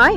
हाय,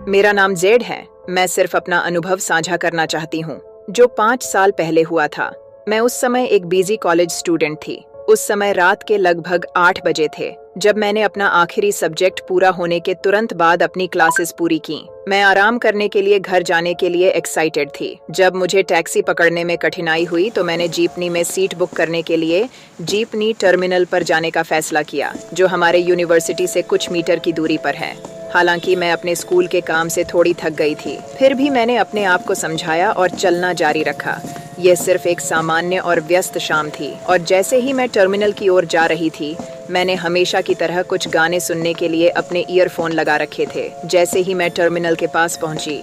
मेरा नाम जेड है। मैं सिर्फ अपना अनुभव साझा करना चाहती हूँ जो 5 साल पहले हुआ था। मैं उस समय एक बिजी कॉलेज स्टूडेंट थी। उस समय रात के लगभग 8 बजे थे जब मैंने अपना आखिरी सब्जेक्ट पूरा होने के तुरंत बाद अपनी क्लासेस पूरी की। मैं आराम करने के लिए घर जाने के लिए एक्साइटेड थी। जब मुझे टैक्सी पकड़ने में कठिनाई हुई तो मैंने जीपनी में सीट बुक करने के लिए जीपनी टर्मिनल पर जाने का फैसला किया, जो हमारे यूनिवर्सिटी से कुछ मीटर की दूरी पर है। हालांकि मैं अपने स्कूल के काम से थोड़ी थक गई थी, फिर भी मैंने अपने आप को समझाया और चलना जारी रखा। यह सिर्फ एक सामान्य और व्यस्त शाम थी और जैसे ही मैं टर्मिनल की ओर जा रही थी, मैंने हमेशा की तरह कुछ गाने सुनने के लिए अपने ईयरफोन लगा रखे थे। जैसे ही मैं टर्मिनल के पास पहुंची,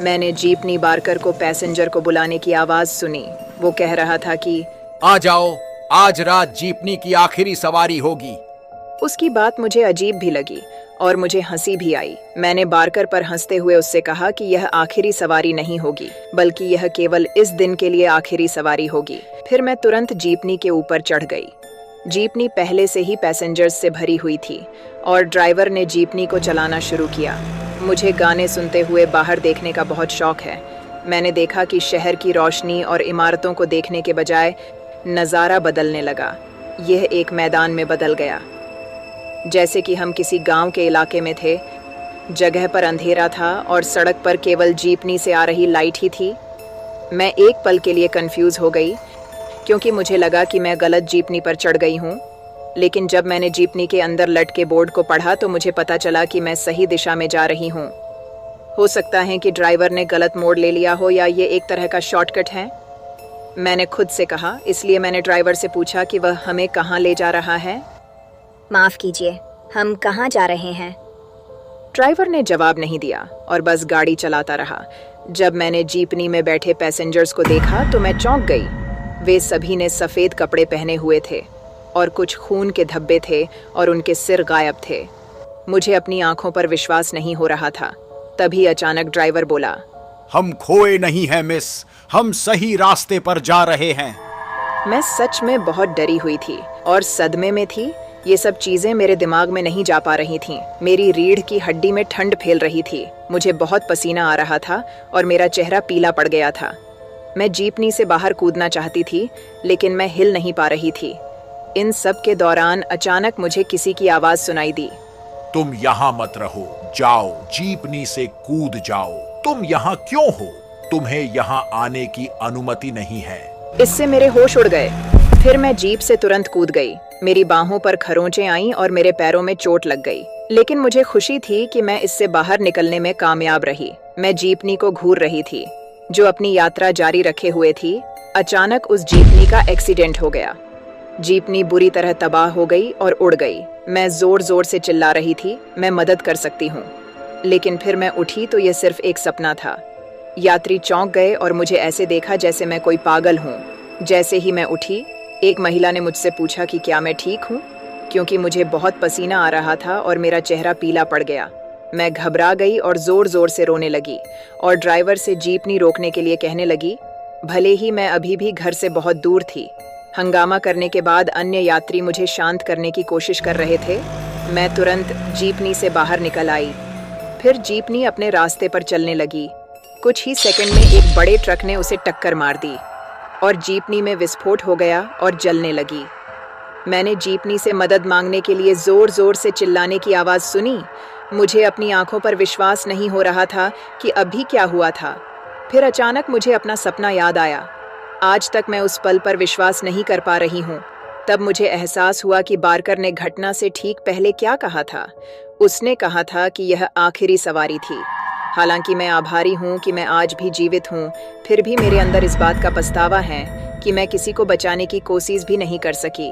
मैंने जीपनी बारकर को पैसेंजर को बुलाने की आवाज सुनी। वो कह रहा था कि आ जाओ, आज रात जीपनी की आखिरी सवारी होगी। उसकी बात मुझे अजीब भी लगी और मुझे हंसी भी आई। मैंने बारकर पर हंसते हुए उससे कहा कि यह आखिरी सवारी नहीं होगी, बल्कि यह केवल इस दिन के लिए आखिरी सवारी होगी। फिर मैं तुरंत जीपनी के ऊपर चढ़ गई। जीपनी पहले से ही पैसेंजर्स से भरी हुई थी और ड्राइवर ने जीपनी को चलाना शुरू किया। मुझे गाने सुनते हुए बाहर देखने का बहुत शौक है। मैंने देखा कि शहर की रोशनी और इमारतों को देखने के बजाय नज़ारा बदलने लगा। यह एक मैदान में बदल गया, जैसे कि हम किसी गांव के इलाके में थे। जगह पर अंधेरा था और सड़क पर केवल जीपनी से आ रही लाइट ही थी। मैं एक पल के लिए कंफ्यूज हो गई क्योंकि मुझे लगा कि मैं गलत जीपनी पर चढ़ गई हूँ। लेकिन जब मैंने जीपनी के अंदर लटके बोर्ड को पढ़ा तो मुझे पता चला कि मैं सही दिशा में जा रही हूँ। हो सकता है कि ड्राइवर ने गलत मोड़ ले लिया हो या ये एक तरह का शॉर्टकट है, मैंने खुद से कहा। इसलिए मैंने ड्राइवर से पूछा कि वह हमें कहाँ ले जा रहा है। माफ कीजिए, हम कहाँ जा रहे हैं? ड्राइवर ने जवाब नहीं दिया और बस गाड़ी चलाता रहा। जब मैंने जीपनी में बैठे पैसेंजर्स को देखा तो मैं चौंक गई। वे सभी ने सफ़ेद कपड़े पहने हुए थे और कुछ खून के धब्बे थे और उनके सिर गायब थे। मुझे अपनी आंखों पर विश्वास नहीं हो रहा था। तभी अचानक ड्राइवर बोला, हम खोए नहीं हैं मिस, हम सही रास्ते पर जा रहे हैं। मैं सच में बहुत डरी हुई थी और सदमे में थी। ये सब चीजें मेरे दिमाग में नहीं जा पा रही थीं। मेरी रीढ़ की हड्डी में ठंड फैल रही थी। मुझे बहुत पसीना आ रहा था और मेरा चेहरा पीला पड़ गया था। मैं जीपनी से बाहर कूदना चाहती थी, लेकिन मैं हिल नहीं पा रही थी। इन सब के दौरान अचानक मुझे किसी की आवाज सुनाई दी, तुम यहाँ मत रहो, जाओ, जीपनी से कूद जाओ। तुम यहाँ क्यों हो? तुम्हें यहाँ आने की अनुमति नहीं है। इससे मेरे होश उड़ गए। फिर मैं जीप से तुरंत कूद गई। मेरी बाहों पर खरोंचें आईं और मेरे पैरों में चोट लग गई, लेकिन मुझे खुशी थी कि मैं इससे बाहर निकलने में कामयाब रही। मैं जीपनी को घूर रही थी, जो अपनी यात्रा जारी रखे हुए थी। अचानक उस जीपनी का एक्सीडेंट हो गया। जीपनी बुरी तरह तबाह हो गई और उड़ गई। मैं जोर जोर से चिल्ला रही थी, मैं मदद कर सकती हूँ। लेकिन फिर मैं उठी तो यह सिर्फ एक सपना था। यात्री चौंक गए और मुझे ऐसे देखा जैसे मैं कोई पागल हूँ। जैसे ही मैं उठी, एक महिला ने मुझसे पूछा कि क्या मैं ठीक हूँ, क्योंकि मुझे बहुत पसीना आ रहा था और मेरा चेहरा पीला पड़ गया। मैं घबरा गई और जोर जोर से रोने लगी और ड्राइवर से जीपनी रोकने के लिए कहने लगी, भले ही मैं अभी भी घर से बहुत दूर थी। हंगामा करने के बाद अन्य यात्री मुझे शांत करने की कोशिश कर रहे थे। मैं तुरंत जीपनी से बाहर निकल आई। फिर जीपनी अपने रास्ते पर चलने लगी। कुछ ही सेकंड में एक बड़े ट्रक ने उसे टक्कर मार दी और जीपनी में विस्फोट हो गया और जलने लगी। मैंने जीपनी से मदद मांगने के लिए जोर जोर से चिल्लाने की आवाज़ सुनी। मुझे अपनी आंखों पर विश्वास नहीं हो रहा था कि अभी क्या हुआ था। फिर अचानक मुझे अपना सपना याद आया। आज तक मैं उस पल पर विश्वास नहीं कर पा रही हूँ। तब मुझे एहसास हुआ कि बारकर ने घटना से ठीक पहले क्या कहा था। उसने कहा था कि यह आखिरी सवारी थी। हालांकि मैं आभारी हूँ कि मैं आज भी जीवित हूँ, फिर भी मेरे अंदर इस बात का पछतावा है कि मैं किसी को बचाने की कोशिश भी नहीं कर सकी।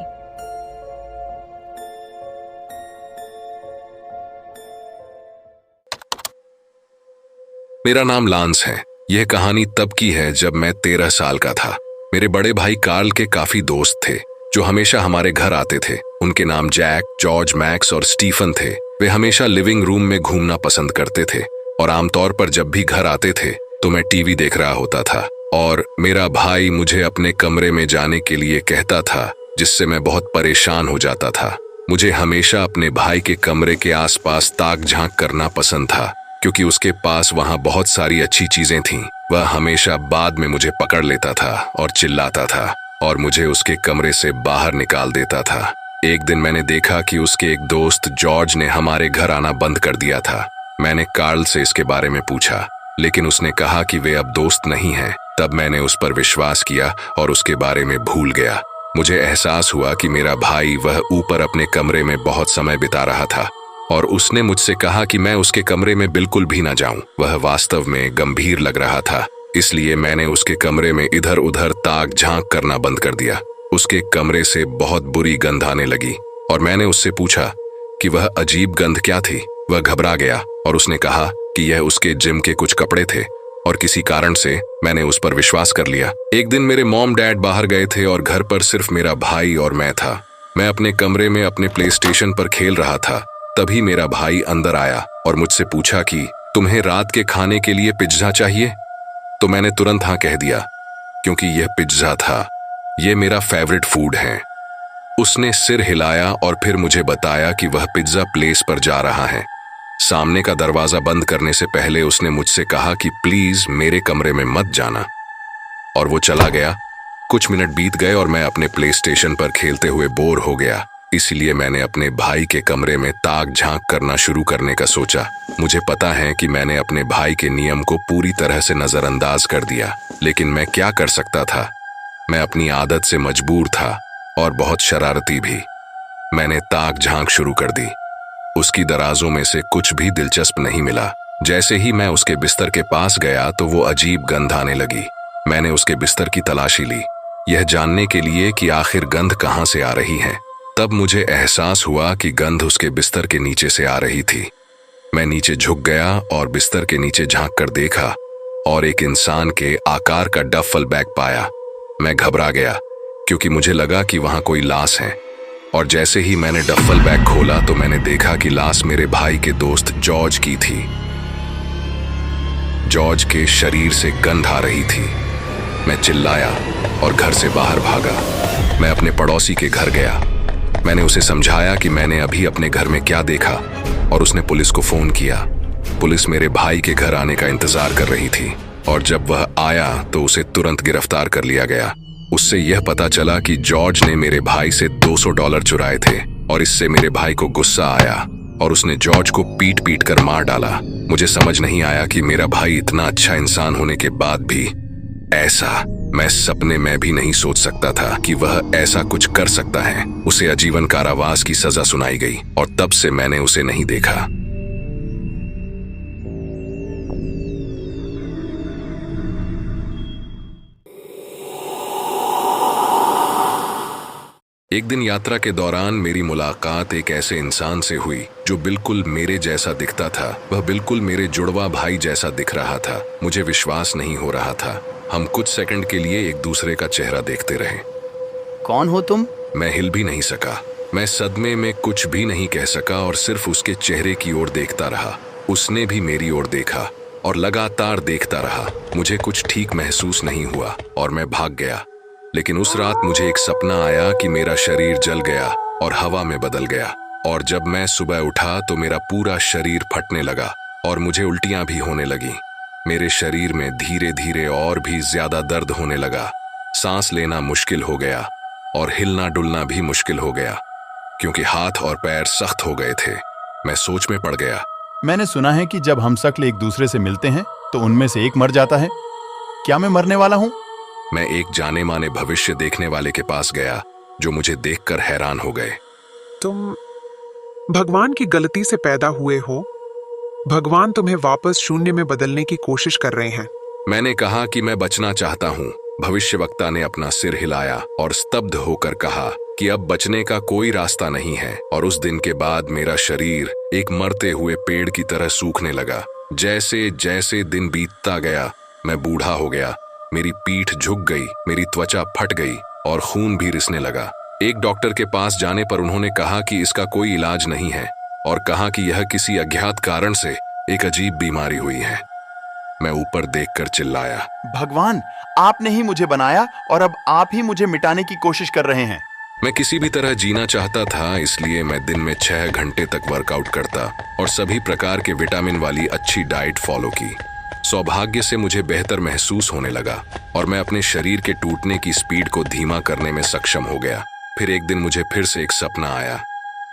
मेरा नाम लांस है। यह कहानी तब की है जब मैं 13 साल का था। मेरे बड़े भाई कार्ल के काफी दोस्त थे जो हमेशा हमारे घर आते थे। उनके नाम जैक, जॉर्ज, मैक्स और स्टीफन थे। वे हमेशा लिविंग रूम में घूमना पसंद करते थे और आमतौर पर जब भी घर आते थे तो मैं टीवी देख रहा होता था और मेरा भाई मुझे अपने कमरे में जाने के लिए कहता था, जिससे मैं बहुत परेशान हो जाता था। मुझे हमेशा अपने भाई के कमरे के आसपास ताक झांक करना पसंद था। क्योंकि उसके पास वहां बहुत सारी अच्छी चीजें थीं। वह हमेशा बाद में मुझे पकड़ लेता था और चिल्लाता था और मुझे उसके कमरे से बाहर निकाल देता था। एक दिन मैंने देखा कि उसके एक दोस्त जॉर्ज ने हमारे घर आना बंद कर दिया था। मैंने कार्ल से इसके बारे में पूछा, लेकिन उसने कहा कि वे अब दोस्त नहीं हैं। तब मैंने उस पर विश्वास किया और उसके बारे में भूल गया। मुझे एहसास हुआ कि मेरा भाई वह ऊपर अपने कमरे में बहुत समय बिता रहा था और उसने मुझसे कहा कि मैं उसके कमरे में बिल्कुल भी ना जाऊं। वह वास्तव में गंभीर लग रहा था, इसलिए मैंने उसके कमरे में इधर उधर ताक झांक करना बंद कर दिया। उसके कमरे से बहुत बुरी गंध आने लगी और मैंने उससे पूछा कि वह अजीब गंध क्या थी। वह घबरा गया और उसने कहा कि यह उसके जिम के कुछ कपड़े थे और किसी कारण से मैंने उस पर विश्वास कर लिया। एक दिन मेरे मॉम डैड बाहर गए थे और घर पर सिर्फ मेरा भाई और मैं था। मैं अपने कमरे में अपने प्ले स्टेशन पर खेल रहा था। तभी मेरा भाई अंदर आया और मुझसे पूछा कि तुम्हें रात के खाने के लिए पिज्जा चाहिए? तो मैंने तुरंत हाँ कह दिया, क्योंकि यह पिज्जा था। यह मेरा फेवरेट फूड है। उसने सिर हिलाया और फिर मुझे बताया कि वह पिज्जा प्लेस पर जा रहा है। सामने का दरवाजा बंद करने से पहले उसने मुझसे कहा कि प्लीज मेरे कमरे में मत जाना, और वो चला गया। कुछ मिनट बीत गए और मैं अपने प्ले स्टेशन पर खेलते हुए बोर हो गया। इसलिए मैंने अपने भाई के कमरे में ताक झांक करना शुरू करने का सोचा। मुझे पता है कि मैंने अपने भाई के नियम को पूरी तरह से नजरअंदाज कर दिया, लेकिन मैं क्या कर सकता था? मैं अपनी आदत से मजबूर था और बहुत शरारती भी। मैंने ताक झांक शुरू कर दी। उसकी दराजों में से कुछ भी दिलचस्प नहीं मिला। जैसे ही मैं उसके बिस्तर के पास गया तो वो अजीब गंध आने लगी। मैंने उसके बिस्तर की तलाशी ली, यह जानने के लिए कि आखिर गंध कहाँ से आ रही है। तब मुझे एहसास हुआ कि गंध उसके बिस्तर के नीचे से आ रही थी। मैं नीचे झुक गया और बिस्तर के नीचे झांक कर देखा और एक इंसान के आकार का डफल बैग पाया। मैं घबरा गया क्योंकि मुझे लगा कि वहां कोई लाश है, और जैसे ही मैंने डफल बैग खोला तो मैंने देखा कि लाश मेरे भाई के दोस्त जॉर्ज की थी। जॉर्ज के शरीर से गंध आ रही थी। मैं चिल्लाया और घर से बाहर भागा। मैं अपने पड़ोसी के घर गया। मैंने उसे समझाया कि मैंने अभी अपने घर में क्या देखा, और उसने पुलिस को फोन किया। पुलिस मेरे भाई के घर आने का इंतजार कर रही थी, और जब वह आया तो उसे तुरंत गिरफ्तार कर लिया गया। उससे यह पता चला कि जॉर्ज ने मेरे भाई से $200 चुराए थे, और इससे मेरे भाई को गुस्सा आया और उसने जॉर्ज को पीट पीट कर मार डाला। मुझे समझ नहीं आया कि मेरा भाई इतना अच्छा इंसान होने के बाद भी ऐसा, मैं सपने में भी नहीं सोच सकता था कि वह ऐसा कुछ कर सकता है। उसे आजीवन कारावास की सजा सुनाई गई और तब से मैंने उसे नहीं देखा। एक दिन यात्रा के दौरान मेरी मुलाकात एक ऐसे इंसान से हुई जो बिल्कुल मेरे जैसा दिखता था। वह बिल्कुल मेरे जुड़वा भाई जैसा दिख रहा था। मुझे विश्वास नहीं हो रहा था। हम कुछ सेकंड के लिए एक दूसरे का चेहरा देखते रहे। कौन हो तुम? मैं हिल भी नहीं सका। मैं सदमे में कुछ भी नहीं कह सका और सिर्फ उसके चेहरे की ओर देखता रहा। उसने भी मेरी ओर देखा और लगातार देखता रहा। मुझे कुछ ठीक महसूस नहीं हुआ और मैं भाग गया। लेकिन उस रात मुझे एक सपना आया कि मेरा शरीर जल गया और हवा में बदल गया, और जब मैं सुबह उठा तो मेरा पूरा शरीर फटने लगा और मुझे उल्टियां भी होने लगी। मेरे शरीर में धीरे धीरे और भी ज्यादा दर्द होने लगा। सांस लेना मुश्किल हो गया और हिलना डुलना भी मुश्किल हो गया क्योंकि हाथ और पैर सख्त हो गए थे। मैं सोच में पड़ गया। मैंने सुना है कि जब हम शक्ल एक दूसरे से मिलते हैं तो उनमें से एक मर जाता है। क्या मैं मरने वाला हूँ? मैं एक जाने माने भविष्य देखने वाले के पास गया जो मुझे देखकर हैरान हो गए। तुम भगवान की गलती से पैदा हुए हो। भगवान तुम्हें वापस शून्य में बदलने की कोशिश कर रहे हैं। मैंने कहा कि मैं बचना चाहता हूँ। भविष्यवक्ता ने अपना सिर हिलाया और स्तब्ध होकर कहा कि अब बचने का कोई रास्ता नहीं है, और उस दिन के बाद मेरा शरीर एक मरते हुए पेड़ की तरह सूखने लगा। जैसे जैसे दिन बीतता गया मैं बूढ़ा हो गया। मेरी पीठ झुक गई, मेरी त्वचा फट गई और खून भी रिसने लगा। एक डॉक्टर के पास जाने पर उन्होंने कहा कि इसका कोई इलाज नहीं है और कहा कि यह किसी अज्ञात कारण से एक अजीब बीमारी हुई है। मैं ऊपर देखकर चिल्लाया, भगवान, आपने ही मुझे बनाया और अब आप ही मुझे मिटाने की कोशिश कर रहे हैं। मैं किसी भी तरह जीना चाहता था, इसलिए मैं दिन में 6 घंटे तक वर्कआउट करता और सभी प्रकार के विटामिन वाली अच्छी डाइट फॉलो की। सौभाग्य से मुझे बेहतर महसूस होने लगा और मैं अपने शरीर के टूटने की स्पीड को धीमा करने में सक्षम हो गया। फिर एक दिन मुझे फिर से एक सपना आया।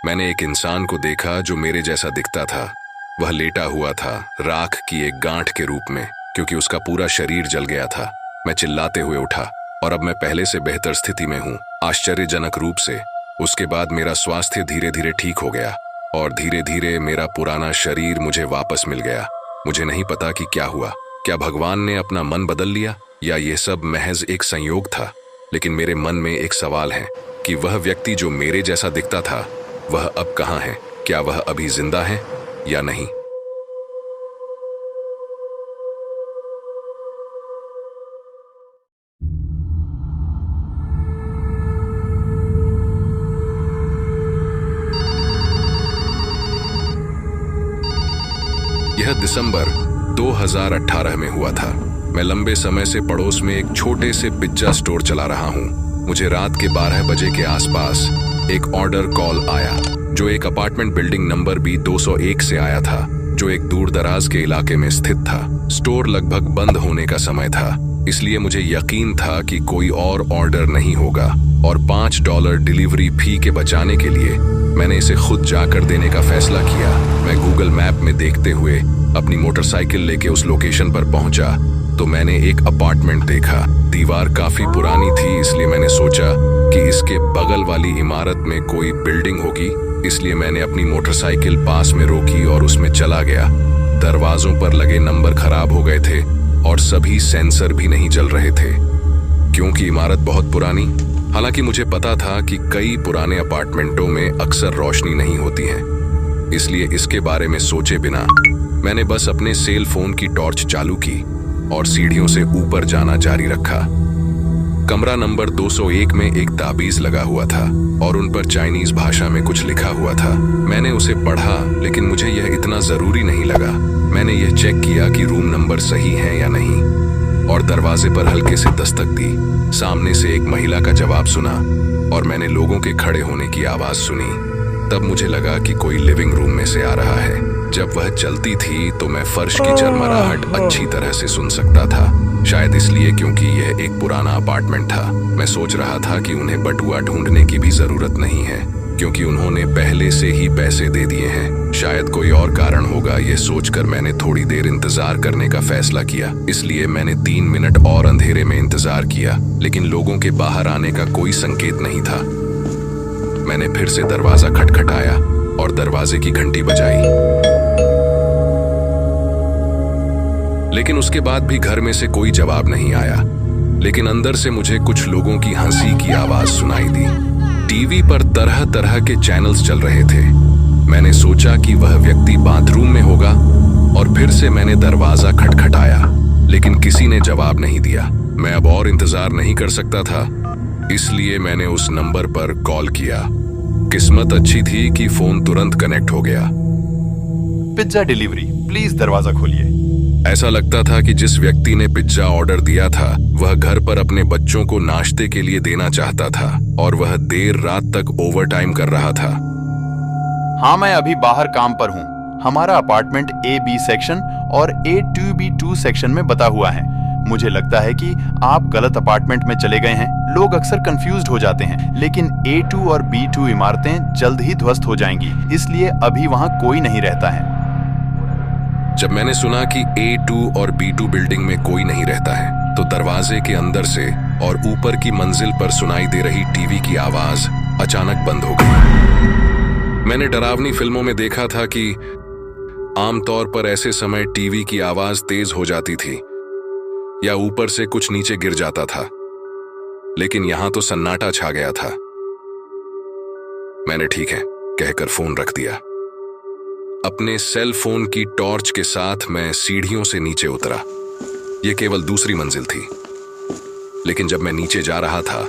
मैंने एक इंसान को देखा जो मेरे जैसा दिखता था। वह लेटा हुआ था राख की एक गांठ के रूप में, क्योंकि उसका पूरा शरीर जल गया था। मैं चिल्लाते हुए उठा और अब मैं पहले से बेहतर स्थिति में हूँ, आश्चर्यजनक रूप से। उसके बाद मेरा स्वास्थ्य धीरे धीरे ठीक हो गया और धीरे धीरे मेरा पुराना शरीर मुझे वापस मिल गया। मुझे नहीं पता कि क्या हुआ। क्या भगवान ने अपना मन बदल लिया या ये सब महज एक संयोग था? लेकिन मेरे मन में एक सवाल है कि वह व्यक्ति जो मेरे जैसा दिखता था, वह अब कहाँ है? क्या वह अभी जिंदा है या नहीं? यह दिसंबर 2018 में हुआ था। मैं लंबे समय से पड़ोस में एक छोटे से पिज्जा स्टोर चला रहा हूँ। मुझे रात के 12 बजे के आसपास एक ऑर्डर कॉल आया जो एक अपार्टमेंट बिल्डिंग नंबर B 201 से आया था, जो एक दूर दराज के इलाके में स्थित था। स्टोर लगभग बंद होने का समय था, इसलिए मुझे यकीन था कि कोई और ऑर्डर नहीं होगा और $5 डिलीवरी फी के बचाने के लिए मैंने इसे खुद जाकर देने का फैसला किया। मैं गूगल मैप में देखते हुए अपनी मोटरसाइकिल लेके उस लोकेशन पर पहुंचा तो मैंने एक अपार्टमेंट देखा। दीवार काफी पुरानी थी, इसलिए मैंने सोचा कि इसके बगल वाली इमारत में कोई बिल्डिंग होगी, इसलिए मैंने अपनी मोटरसाइकिल पास में रोकी और उसमें चला गया। दरवाजों पर लगे नंबर खराब हो गए थे और सभी सेंसर भी नहीं जल रहे थे, क्योंकि इमारत बहुत पुरानी। हालांकि मुझे पता था कि कई पुराने अपार्टमेंटों में अक्सर रोशनी नहीं होती है, इसलिए इसके बारे में सोचे बिना मैंने बस अपने सेल फोन की टॉर्च चालू की और सीढ़ियों से ऊपर जाना जारी रखा। कमरा नंबर 201 में एक ताबीज लगा हुआ था और उन पर चाइनीज भाषा में कुछ लिखा हुआ था। मैंने उसे पढ़ा, लेकिन मुझे यह इतना जरूरी नहीं लगा। मैंने यह चेक किया कि रूम नंबर सही है या नहीं और दरवाजे पर हल्के से दस्तक दी। सामने से एक महिला का जवाब सुना और मैंने लोगों के खड़े होने की आवाज सुनी। तब मुझे लगा कि कोई लिविंग रूम में से आ रहा है। जब वह चलती थी तो मैं फर्श की झरमराहट अच्छी तरह से सुन सकता था, शायद इसलिए क्योंकि यह एक पुराना अपार्टमेंट था। मैं सोच रहा था कि उन्हें बटुआ ढूंढने की भी जरूरत नहीं है, क्योंकि उन्होंने पहले से ही पैसे दे दिए हैं। शायद कोई और कारण होगा। ये सोचकर मैंने थोड़ी देर इंतजार करने का फैसला किया। इसलिए मैंने 3 मिनट और अंधेरे में इंतजार किया, लेकिन लोगों के बाहर आने का कोई संकेत नहीं था। मैंने फिर से दरवाजा खटखटाया और दरवाजे की घंटी बजाई, लेकिन उसके बाद भी घर में से कोई जवाब नहीं आया। लेकिन अंदर से मुझे कुछ लोगों की हंसी की आवाज सुनाई दी। टीवी पर तरह तरह के चैनल्स चल रहे थे। मैंने सोचा कि वह व्यक्ति बाथरूम में होगा और फिर से मैंने दरवाजा खटखटाया, लेकिन किसी ने जवाब नहीं दिया। मैं अब और इंतजार नहीं कर सकता था, इसलिए मैंने उस नंबर पर कॉल किया। किस्मत अच्छी थी कि फोन तुरंत कनेक्ट हो गया। पिज्जा डिलीवरी, प्लीज दरवाजा खोलिए। ऐसा लगता था कि जिस व्यक्ति ने पिज्जा ऑर्डर दिया था वह घर पर अपने बच्चों को नाश्ते के लिए देना चाहता था और वह देर रात तक ओवरटाइम कर रहा था। हाँ, मैं अभी बाहर काम पर हूँ। हमारा अपार्टमेंट A-B सेक्शन और A-2B-2 सेक्शन में बता हुआ है। मुझे लगता है कि आप गलत अपार्टमेंट में चले गए हैं। लोग अक्सर कंफ्यूज्ड हो जाते हैं, लेकिन A2 और B2 इमारतें जल्द ही ध्वस्त हो जाएंगी, इसलिए अभी वहां कोई नहीं रहता है। जब मैंने सुना कि A2 और B2 बिल्डिंग में कोई नहीं रहता है, तो दरवाजे के अंदर से और ऊपर की मंजिल पर सुनाई दे रही टीवी की आवाज अचानक बंद हो गई। मैंने डरावनी फिल्मों में देखा था कि आमतौर पर ऐसे समय टीवी की आवाज तेज हो जाती थी या ऊपर से कुछ नीचे गिर जाता था, लेकिन यहां तो सन्नाटा छा गया था। मैंने ठीक है कहकर फोन रख दिया। अपने सेल फोन की टॉर्च के साथ मैं सीढ़ियों से नीचे उतरा। यह केवल दूसरी मंजिल थी, लेकिन जब मैं नीचे जा रहा था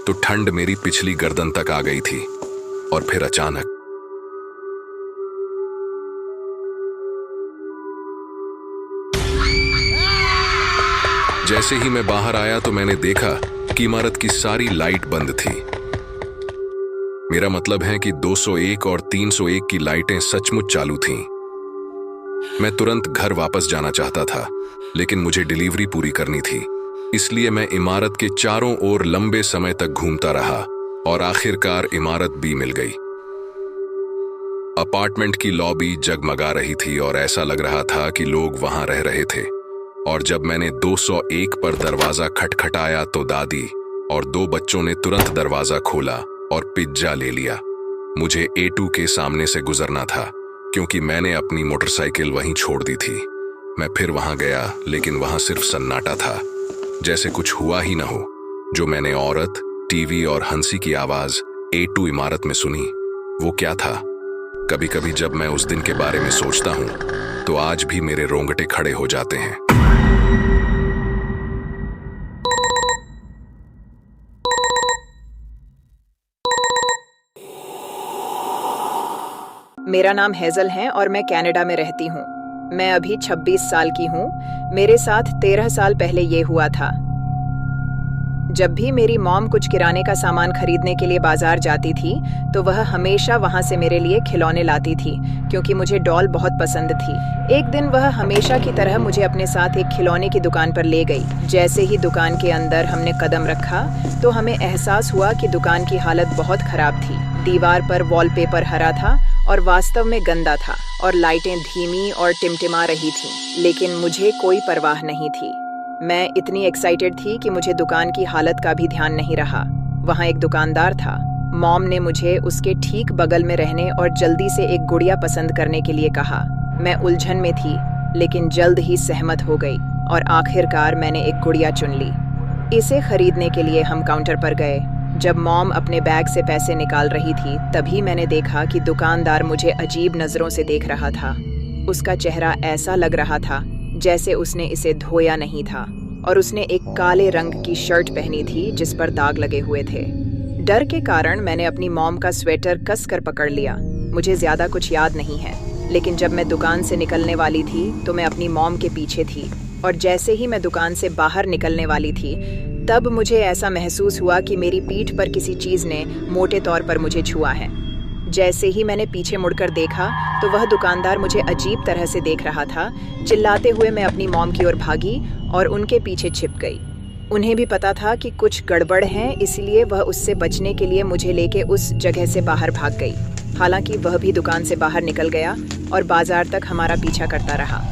तो ठंड मेरी पिछली गर्दन तक आ गई थी और फिर अचानक जैसे ही मैं बाहर आया तो मैंने देखा कि इमारत की सारी लाइट बंद थी। मेरा मतलब है कि 201 और 301 की लाइटें सचमुच चालू थीं। मैं तुरंत घर वापस जाना चाहता था, लेकिन मुझे डिलीवरी पूरी करनी थी, इसलिए मैं इमारत के चारों ओर लंबे समय तक घूमता रहा और आखिरकार इमारत भी मिल गई। अपार्टमेंट की लॉबी जगमगा रही थी और ऐसा लग रहा था कि लोग वहां रह रहे थे। और जब मैंने 201 पर दरवाजा खटखटाया तो दादी और 2 बच्चों ने तुरंत दरवाजा खोला और पिज्जा ले लिया। मुझे A2 के सामने से गुजरना था क्योंकि मैंने अपनी मोटरसाइकिल वहीं छोड़ दी थी। मैं फिर वहां गया, लेकिन वहां सिर्फ सन्नाटा था, जैसे कुछ हुआ ही ना हो। जो मैंने औरत, टीवी और हंसी की आवाज A2 इमारत में सुनी, वो क्या था? कभी कभी जब मैं उस दिन के बारे में सोचता हूं तो आज भी मेरे रोंगटे खड़े हो जाते हैं। मेरा नाम हेजल है और मैं कनाडा में रहती हूँ। मैं अभी 26 साल की हूँ। मेरे साथ 13 साल पहले ये हुआ था। जब भी मेरी मॉम कुछ किराने का सामान खरीदने के लिए बाजार जाती थी तो वह हमेशा वहां से मेरे लिए खिलौने लाती थी, क्योंकि मुझे डॉल बहुत पसंद थी। एक दिन वह हमेशा की तरह मुझे अपने साथ एक खिलौने की दुकान पर ले गई। जैसे ही दुकान के अंदर हमने कदम रखा तो हमें एहसास हुआ कि दुकान की हालत बहुत खराब थी। दीवार पर वॉलपेपर हरा था और वास्तव में गंदा था, और लाइटें धीमी और टिमटिमा रही थीं, लेकिन मुझे कोई परवाह नहीं थी। मैं इतनी एक्साइटेड थी कि मुझे दुकान की हालत का भी ध्यान नहीं रहा। वहाँ एक दुकानदार था। मॉम ने मुझे उसके ठीक बगल में रहने और जल्दी से एक गुड़िया पसंद करने के लिए कहा। मैं उलझन में थी, लेकिन जल्द ही सहमत हो गई और आखिरकार मैंने एक गुड़िया चुन ली। इसे खरीदने के लिए हम काउंटर पर गए। जब मॉम अपने बैग से पैसे निकाल रही थी तभी मैंने देखा कि दुकानदार मुझे अजीब नजरों से देख रहा था। उसका चेहरा ऐसा लग रहा था जैसे उसने इसे धोया नहीं था, और उसने एक काले रंग की शर्ट पहनी थी जिस पर दाग लगे हुए थे। डर के कारण मैंने अपनी मॉम का स्वेटर कसकर पकड़ लिया। मुझे ज्यादा कुछ याद नहीं है, लेकिन जब मैं दुकान से निकलने वाली थी तो मैं अपनी मॉम के पीछे थी, और जैसे ही मैं दुकान से बाहर निकलने वाली थी तब मुझे ऐसा महसूस हुआ कि मेरी पीठ पर किसी चीज ने मोटे तौर पर मुझे छुआ है। जैसे ही मैंने पीछे मुड़कर देखा तो वह दुकानदार मुझे अजीब तरह से देख रहा था। चिल्लाते हुए मैं अपनी मॉम की ओर भागी और उनके पीछे छिप गई। उन्हें भी पता था कि कुछ गड़बड़ है, इसलिए वह उससे बचने के लिए मुझे लेके उस जगह से बाहर भाग गई। हालांकि वह भी दुकान से बाहर निकल गया और बाजार तक हमारा पीछा करता रहा।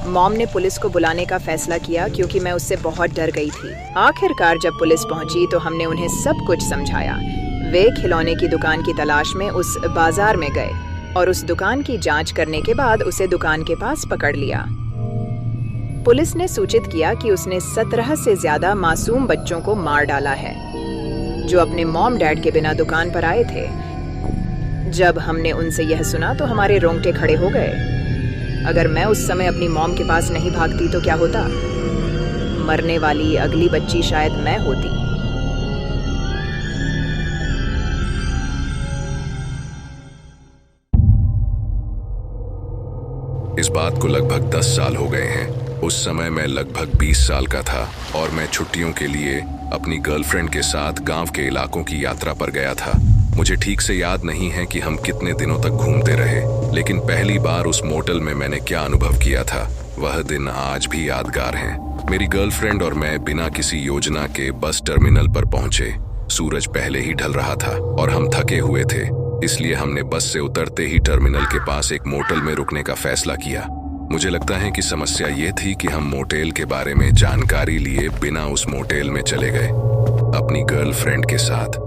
मॉम ने पुलिस को बुलाने का फैसला किया क्योंकि मैं उससे बहुत डर गई थी। आखिरकार जब पुलिस पहुंची तो हमने उन्हें सब कुछ समझाया। वे खिलौने की दुकान की तलाश में उस बाजार में गए और उस दुकान की जांच करने के बाद उसे दुकान के पास पकड़ लिया। पुलिस ने सूचित किया कि उसने 17 से ज्यादा मासूम बच्चों को मार डाला है, जो अपने मॉम डैड के बिना दुकान पर आए थे। जब हमने उनसे यह सुना तो हमारे रोंगटे खड़े हो गए। अगर मैं उस समय अपनी मॉम के पास नहीं भागती तो क्या होता? मरने वाली अगली बच्ची शायद मैं होती। इस बात को लगभग 10 साल हो गए हैं। उस समय मैं लगभग 20 साल का था और मैं छुट्टियों के लिए अपनी गर्लफ्रेंड के साथ गांव के इलाकों की यात्रा पर गया था। मुझे ठीक से याद नहीं है कि हम कितने दिनों तक घूमते रहे, लेकिन पहली बार उस मोटल में मैंने क्या अनुभव किया था वह दिन आज भी यादगार है। मेरी गर्लफ्रेंड और मैं बिना किसी योजना के बस टर्मिनल पर पहुंचे। सूरज पहले ही ढल रहा था और हम थके हुए थे, इसलिए हमने बस से उतरते ही टर्मिनल के पास एक मोटल में रुकने का फैसला किया। मुझे लगता है कि समस्या ये थी कि हम मोटेल के बारे में जानकारी लिए बिना उस मोटेल में चले गए अपनी गर्लफ्रेंड के साथ।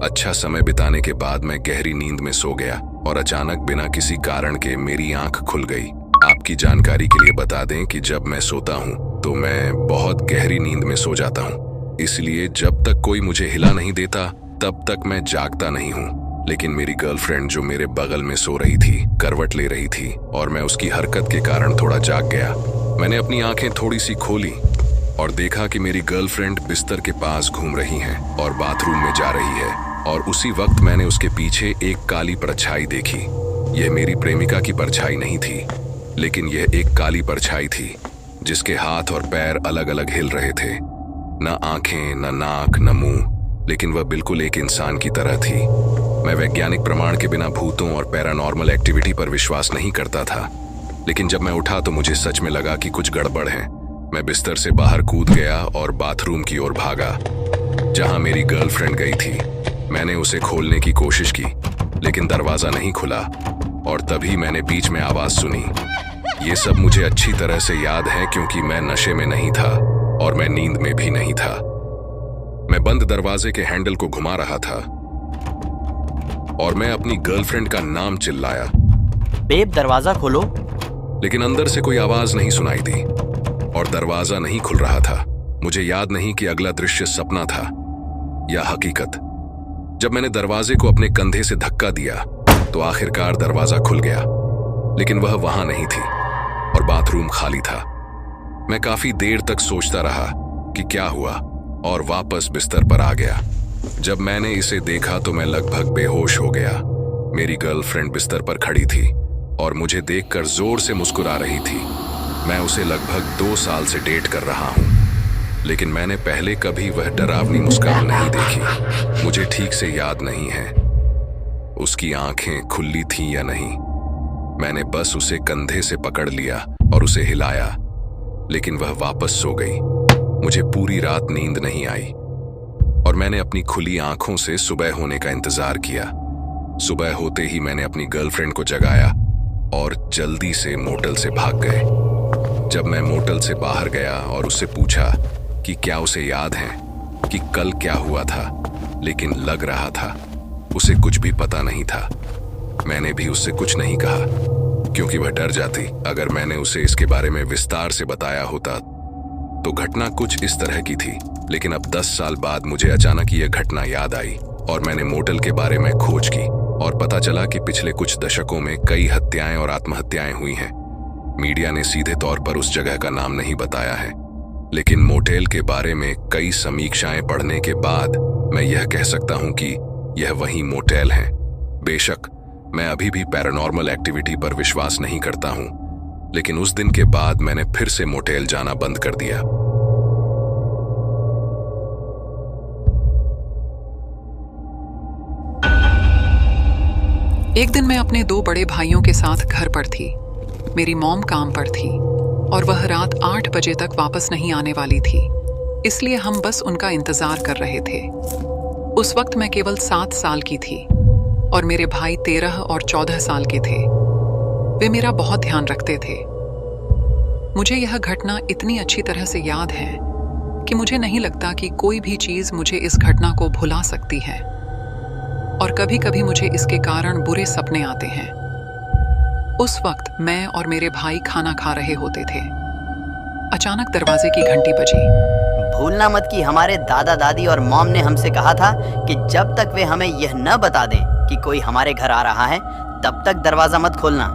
अच्छा समय बिताने के बाद मैं गहरी नींद में सो गया और अचानक बिना किसी कारण के मेरी आंख खुल गई। आपकी जानकारी के लिए बता दें कि जब मैं सोता हूँ तो मैं बहुत गहरी नींद में सो जाता हूँ, इसलिए जब तक कोई मुझे हिला नहीं देता तब तक मैं जागता नहीं हूँ। लेकिन मेरी गर्लफ्रेंड जो मेरे बगल में सो रही थी करवट ले रही थी और मैं उसकी हरकत के कारण थोड़ा जाग गया। मैंने अपनी आंखें थोड़ी सी खोली और देखा कि मेरी गर्लफ्रेंड बिस्तर के पास घूम रही है और बाथरूम में जा रही है, और उसी वक्त मैंने उसके पीछे एक काली परछाई देखी। यह मेरी प्रेमिका की परछाई नहीं थी, लेकिन यह एक काली परछाई थी जिसके हाथ और पैर अलग अलग हिल रहे थे। न आंखें, न नाक, न मुंह, लेकिन वह बिल्कुल एक इंसान की तरह थी। मैं वैज्ञानिक प्रमाण के बिना भूतों और पैरानॉर्मल एक्टिविटी पर विश्वास नहीं करता था, लेकिन जब मैं उठा तो मुझे सच में लगा कि कुछ गड़बड़ है। मैं बिस्तर से बाहर कूद गया और बाथरूम की ओर भागा, जहां मेरी गर्लफ्रेंड गई थी। मैंने उसे खोलने की कोशिश की, लेकिन दरवाजा नहीं खुला और तभी मैंने बीच में आवाज सुनी। ये सब मुझे अच्छी तरह से याद है क्योंकि मैं नशे में नहीं था और मैं नींद में भी नहीं था। मैं बंद दरवाजे के हैंडल को घुमा रहा था और मैं अपनी गर्लफ्रेंड का नाम चिल्लाया, बेब दरवाजा खोलो। लेकिन अंदर से कोई आवाज नहीं सुनाई दी और दरवाजा नहीं खुल रहा था। मुझे याद नहीं कि अगला दृश्य सपना था या हकीकत। जब मैंने दरवाजे को अपने कंधे से धक्का दिया तो आखिरकार दरवाजा खुल गया, लेकिन वह वहां नहीं थी और बाथरूम खाली था। मैं काफी देर तक सोचता रहा कि क्या हुआ और वापस बिस्तर पर आ गया। जब मैंने इसे देखा तो मैं लगभग बेहोश हो गया। मेरी गर्लफ्रेंड बिस्तर पर खड़ी थी और मुझे देखकर जोर से मुस्कुरा रही थी। मैं उसे लगभग 2 साल से डेट कर रहा हूं, लेकिन मैंने पहले कभी वह डरावनी मुस्कान नहीं देखी। मुझे ठीक से याद नहीं है उसकी आंखें खुली थीं या नहीं। मैंने बस उसे कंधे से पकड़ लिया और उसे हिलाया, लेकिन वह वापस सो गई। मुझे पूरी रात नींद नहीं आई और मैंने अपनी खुली आंखों से सुबह होने का इंतजार किया। सुबह होते ही मैंने अपनी गर्लफ्रेंड को जगाया और जल्दी से मोटल से भाग गए। जब मैं मोटल से बाहर गया और उससे पूछा कि क्या उसे याद है कि कल क्या हुआ था, लेकिन लग रहा था उसे कुछ भी पता नहीं था। मैंने भी उससे कुछ नहीं कहा क्योंकि वह डर जाती। अगर मैंने उसे इसके बारे में विस्तार से बताया होता तो घटना कुछ इस तरह की थी। लेकिन अब 10 साल बाद मुझे अचानक यह घटना याद आई और मैंने मोटल के बारे में खोज की और पता चला कि पिछले कुछ दशकों में कई हत्याएं और आत्महत्याएं हुई हैं। मीडिया ने सीधे तौर पर उस जगह का नाम नहीं बताया है, लेकिन मोटेल के बारे में कई समीक्षाएं पढ़ने के बाद मैं यह कह सकता हूं कि यह वही मोटेल है। बेशक मैं अभी भी पैरानॉर्मल एक्टिविटी पर विश्वास नहीं करता हूं, लेकिन उस दिन के बाद मैंने फिर से मोटेल जाना बंद कर दिया। एक दिन मैं अपने 2 बड़े भाइयों के साथ घर पर थी। मेरी मॉम काम पर थी और वह रात 8 बजे तक वापस नहीं आने वाली थी, इसलिए हम बस उनका इंतजार कर रहे थे। उस वक्त मैं केवल 7 साल की थी और मेरे भाई 13 और 14 साल के थे। वे मेरा बहुत ध्यान रखते थे। मुझे यह घटना इतनी अच्छी तरह से याद है कि मुझे नहीं लगता कि कोई भी चीज मुझे इस घटना को भुला सकती है, और कभी कभी मुझे इसके कारण बुरे सपने आते हैं। उस वक्त मैं और मेरे भाई खाना खा रहे होते थे। अचानक दरवाजे की घंटी बजी। भूलना मत कि हमारे दादा दादी और मॉम ने हमसे कहा था कि जब तक वे हमें यह न बता दें कि कोई हमारे घर आ रहा है, तब तक दरवाजा मत खोलना।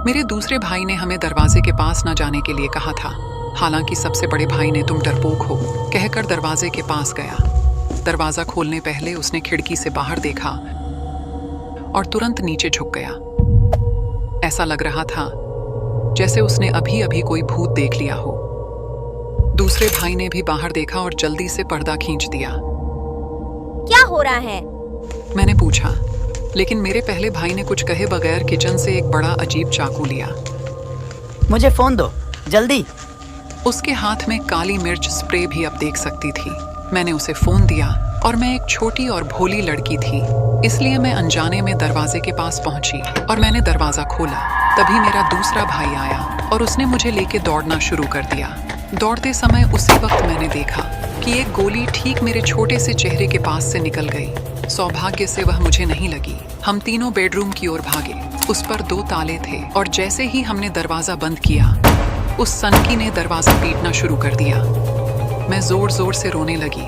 मेरे दूसरे भाई ने हमें दरवाजे के पास न जाने के लिए कहा था। हालांकि सबसे बड़े भाई ने तुम डरपोक हो कहकर दरवाजे के पास गया। दरवाजा खोलने पहले उसने खिड़की से बाहर देखा और तुरंत नीचे झुक गया। ऐसा लग रहा था जैसे उसने अभी अभी कोई भूत देख लिया हो। दूसरे भाई ने भी बाहर देखा और जल्दी से पर्दा खींच दिया। क्या हो रहा है? मैंने पूछा, लेकिन मेरे पहले भाई ने कुछ कहे बगैर किचन से एक बड़ा अजीब चाकू लिया। मुझे फोन दो जल्दी। उसके हाथ में काली मिर्च स्प्रे भी अब देख सकती थी। मैंने उसे फोन दिया और मैं एक छोटी और भोली लड़की थी, इसलिए मैं अनजाने में दरवाजे के पास पहुंची और मैंने दरवाजा खोला। तभी मेरा दूसरा भाई आया और उसने मुझे लेके दौड़ना शुरू कर दिया। दौड़ते समय उसी वक्त मैंने देखा कि एक गोली ठीक मेरे छोटे से चेहरे के पास से निकल गई। सौभाग्य से वह मुझे नहीं लगी। हम तीनों बेडरूम की ओर भागे। उस पर 2 ताले थे और जैसे ही हमने दरवाजा बंद किया, उस सनकी ने दरवाजा पीटना शुरू कर दिया। मैं जोर जोर से रोने लगी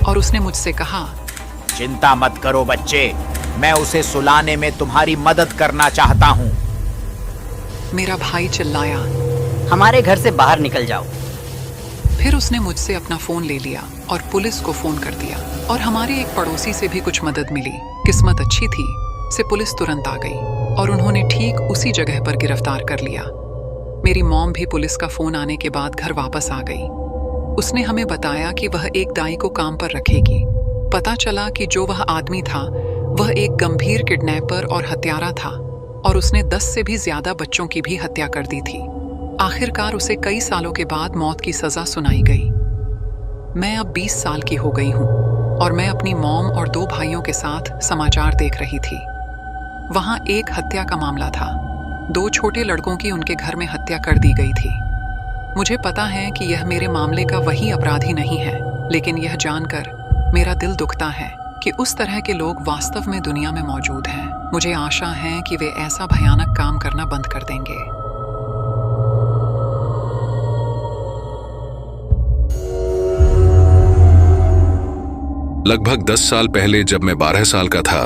और उसने मुझसे कहा, चिंता मत करो बच्चे, मैं उसे सुलाने में तुम्हारी मदद करना चाहता हूँ। मेरा भाई चिल्लाया, हमारे घर से बाहर निकल जाओ। फिर उसने मुझसे अपना फोन ले लिया और पुलिस को फोन कर दिया और हमारे एक पड़ोसी से भी कुछ मदद मिली। किस्मत अच्छी थी से पुलिस तुरंत आ गई और उन्होंने ठीक उसी जगह पर गिरफ्तार कर लिया। मेरी मॉम भी पुलिस का फोन आने के बाद घर वापस आ गई। उसने हमें बताया कि वह एक दाई को काम पर रखेगी। पता चला कि जो वह आदमी था वह एक गंभीर किडनैपर और हत्यारा था और उसने 10 से भी ज्यादा बच्चों की भी हत्या कर दी थी। आखिरकार उसे कई सालों के बाद मौत की सजा सुनाई गई। मैं अब 20 साल की हो गई हूँ और मैं अपनी मॉम और 2 भाइयों के साथ समाचार देख रही थी। वहां एक हत्या का मामला था। 2 छोटे लड़कों की उनके घर में हत्या कर दी गई थी। मुझे पता है कि यह मेरे मामले का वही अपराधी नहीं है, लेकिन यह जानकर मेरा दिल दुखता है कि उस तरह के लोग वास्तव में दुनिया में मौजूद हैं। मुझे आशा है कि वे ऐसा भयानक काम करना बंद कर देंगे। लगभग 10 साल पहले जब मैं 12 साल का था,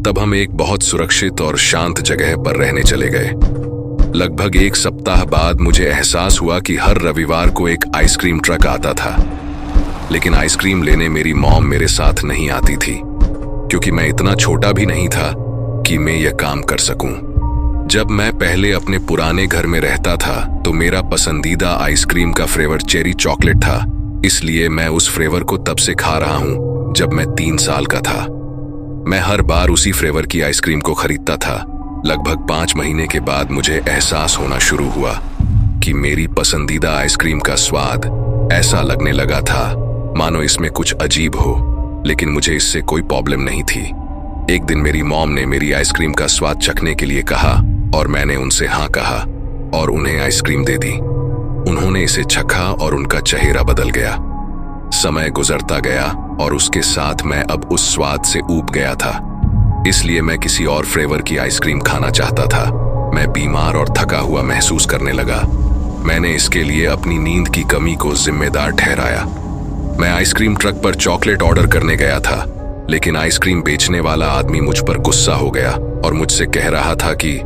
तब हम एक बहुत सुरक्षित और शांत जगह पर रहने चले गए। लगभग 1 सप्ताह बाद मुझे एहसास हुआ कि हर रविवार को एक आइसक्रीम ट्रक आता था, लेकिन आइसक्रीम लेने मेरी मॉम मेरे साथ नहीं आती थी, क्योंकि मैं इतना छोटा भी नहीं था कि मैं यह काम कर सकूं। जब मैं पहले अपने पुराने घर में रहता था तो मेरा पसंदीदा आइसक्रीम का फ्लेवर चेरी चॉकलेट था, इसलिए मैं उस फ्लेवर को तब से खा रहा हूं जब मैं 3 साल का था। मैं हर बार उसी फ्लेवर की आइसक्रीम को खरीदता था। लगभग 5 महीने के बाद मुझे एहसास होना शुरू हुआ कि मेरी पसंदीदा आइसक्रीम का स्वाद ऐसा लगने लगा था मानो इसमें कुछ अजीब हो, लेकिन मुझे इससे कोई प्रॉब्लम नहीं थी। एक दिन मेरी मॉम ने मेरी आइसक्रीम का स्वाद चखने के लिए कहा और मैंने उनसे हाँ कहा और उन्हें आइसक्रीम दे दी। उन्होंने इसे चखा और उनका चेहरा बदल गया। समय गुजरता गया और उसके साथ मैं अब उस स्वाद से ऊब गया था, इसलिए मैं किसी और फ्लेवर की आइसक्रीम खाना चाहता था। मैं बीमार और थका हुआ महसूस करने लगा। मैंने इसके लिए अपनी नींद की कमी को जिम्मेदार ठहराया। मैं आइसक्रीम ट्रक पर चॉकलेट ऑर्डर करने गया था, लेकिन आइसक्रीम बेचने वाला आदमी मुझ पर गुस्सा हो गया और मुझसे कह रहा था कि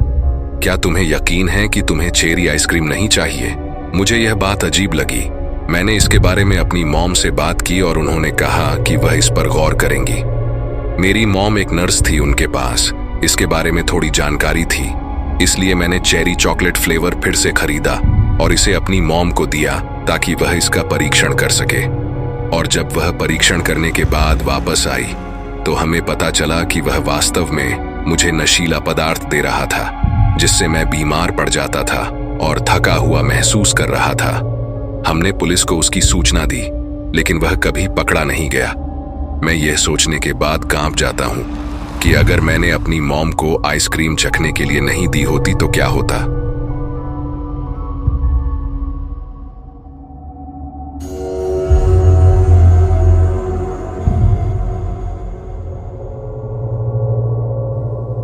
क्या तुम्हें यकीन है कि तुम्हें चेरी आइसक्रीम नहीं चाहिए? मुझे यह बात अजीब लगी। मैंने इसके बारे में अपनी मॉम से बात की और उन्होंने कहा कि वह इस पर गौर करेंगी। मेरी मॉम एक नर्स थी, उनके पास इसके बारे में थोड़ी जानकारी थी, इसलिए मैंने चेरी चॉकलेट फ्लेवर फिर से खरीदा और इसे अपनी मॉम को दिया ताकि वह इसका परीक्षण कर सके। और जब वह परीक्षण करने के बाद वापस आई तो हमें पता चला कि वह वास्तव में मुझे नशीला पदार्थ दे रहा था, जिससे मैं बीमार पड़ जाता था और थका हुआ महसूस कर रहा था। हमने पुलिस को उसकी सूचना दी, लेकिन वह कभी पकड़ा नहीं गया। मैं यह सोचने के बाद कांप जाता हूं कि अगर मैंने अपनी मॉम को आइसक्रीम चखने के लिए नहीं दी होती तो क्या होता।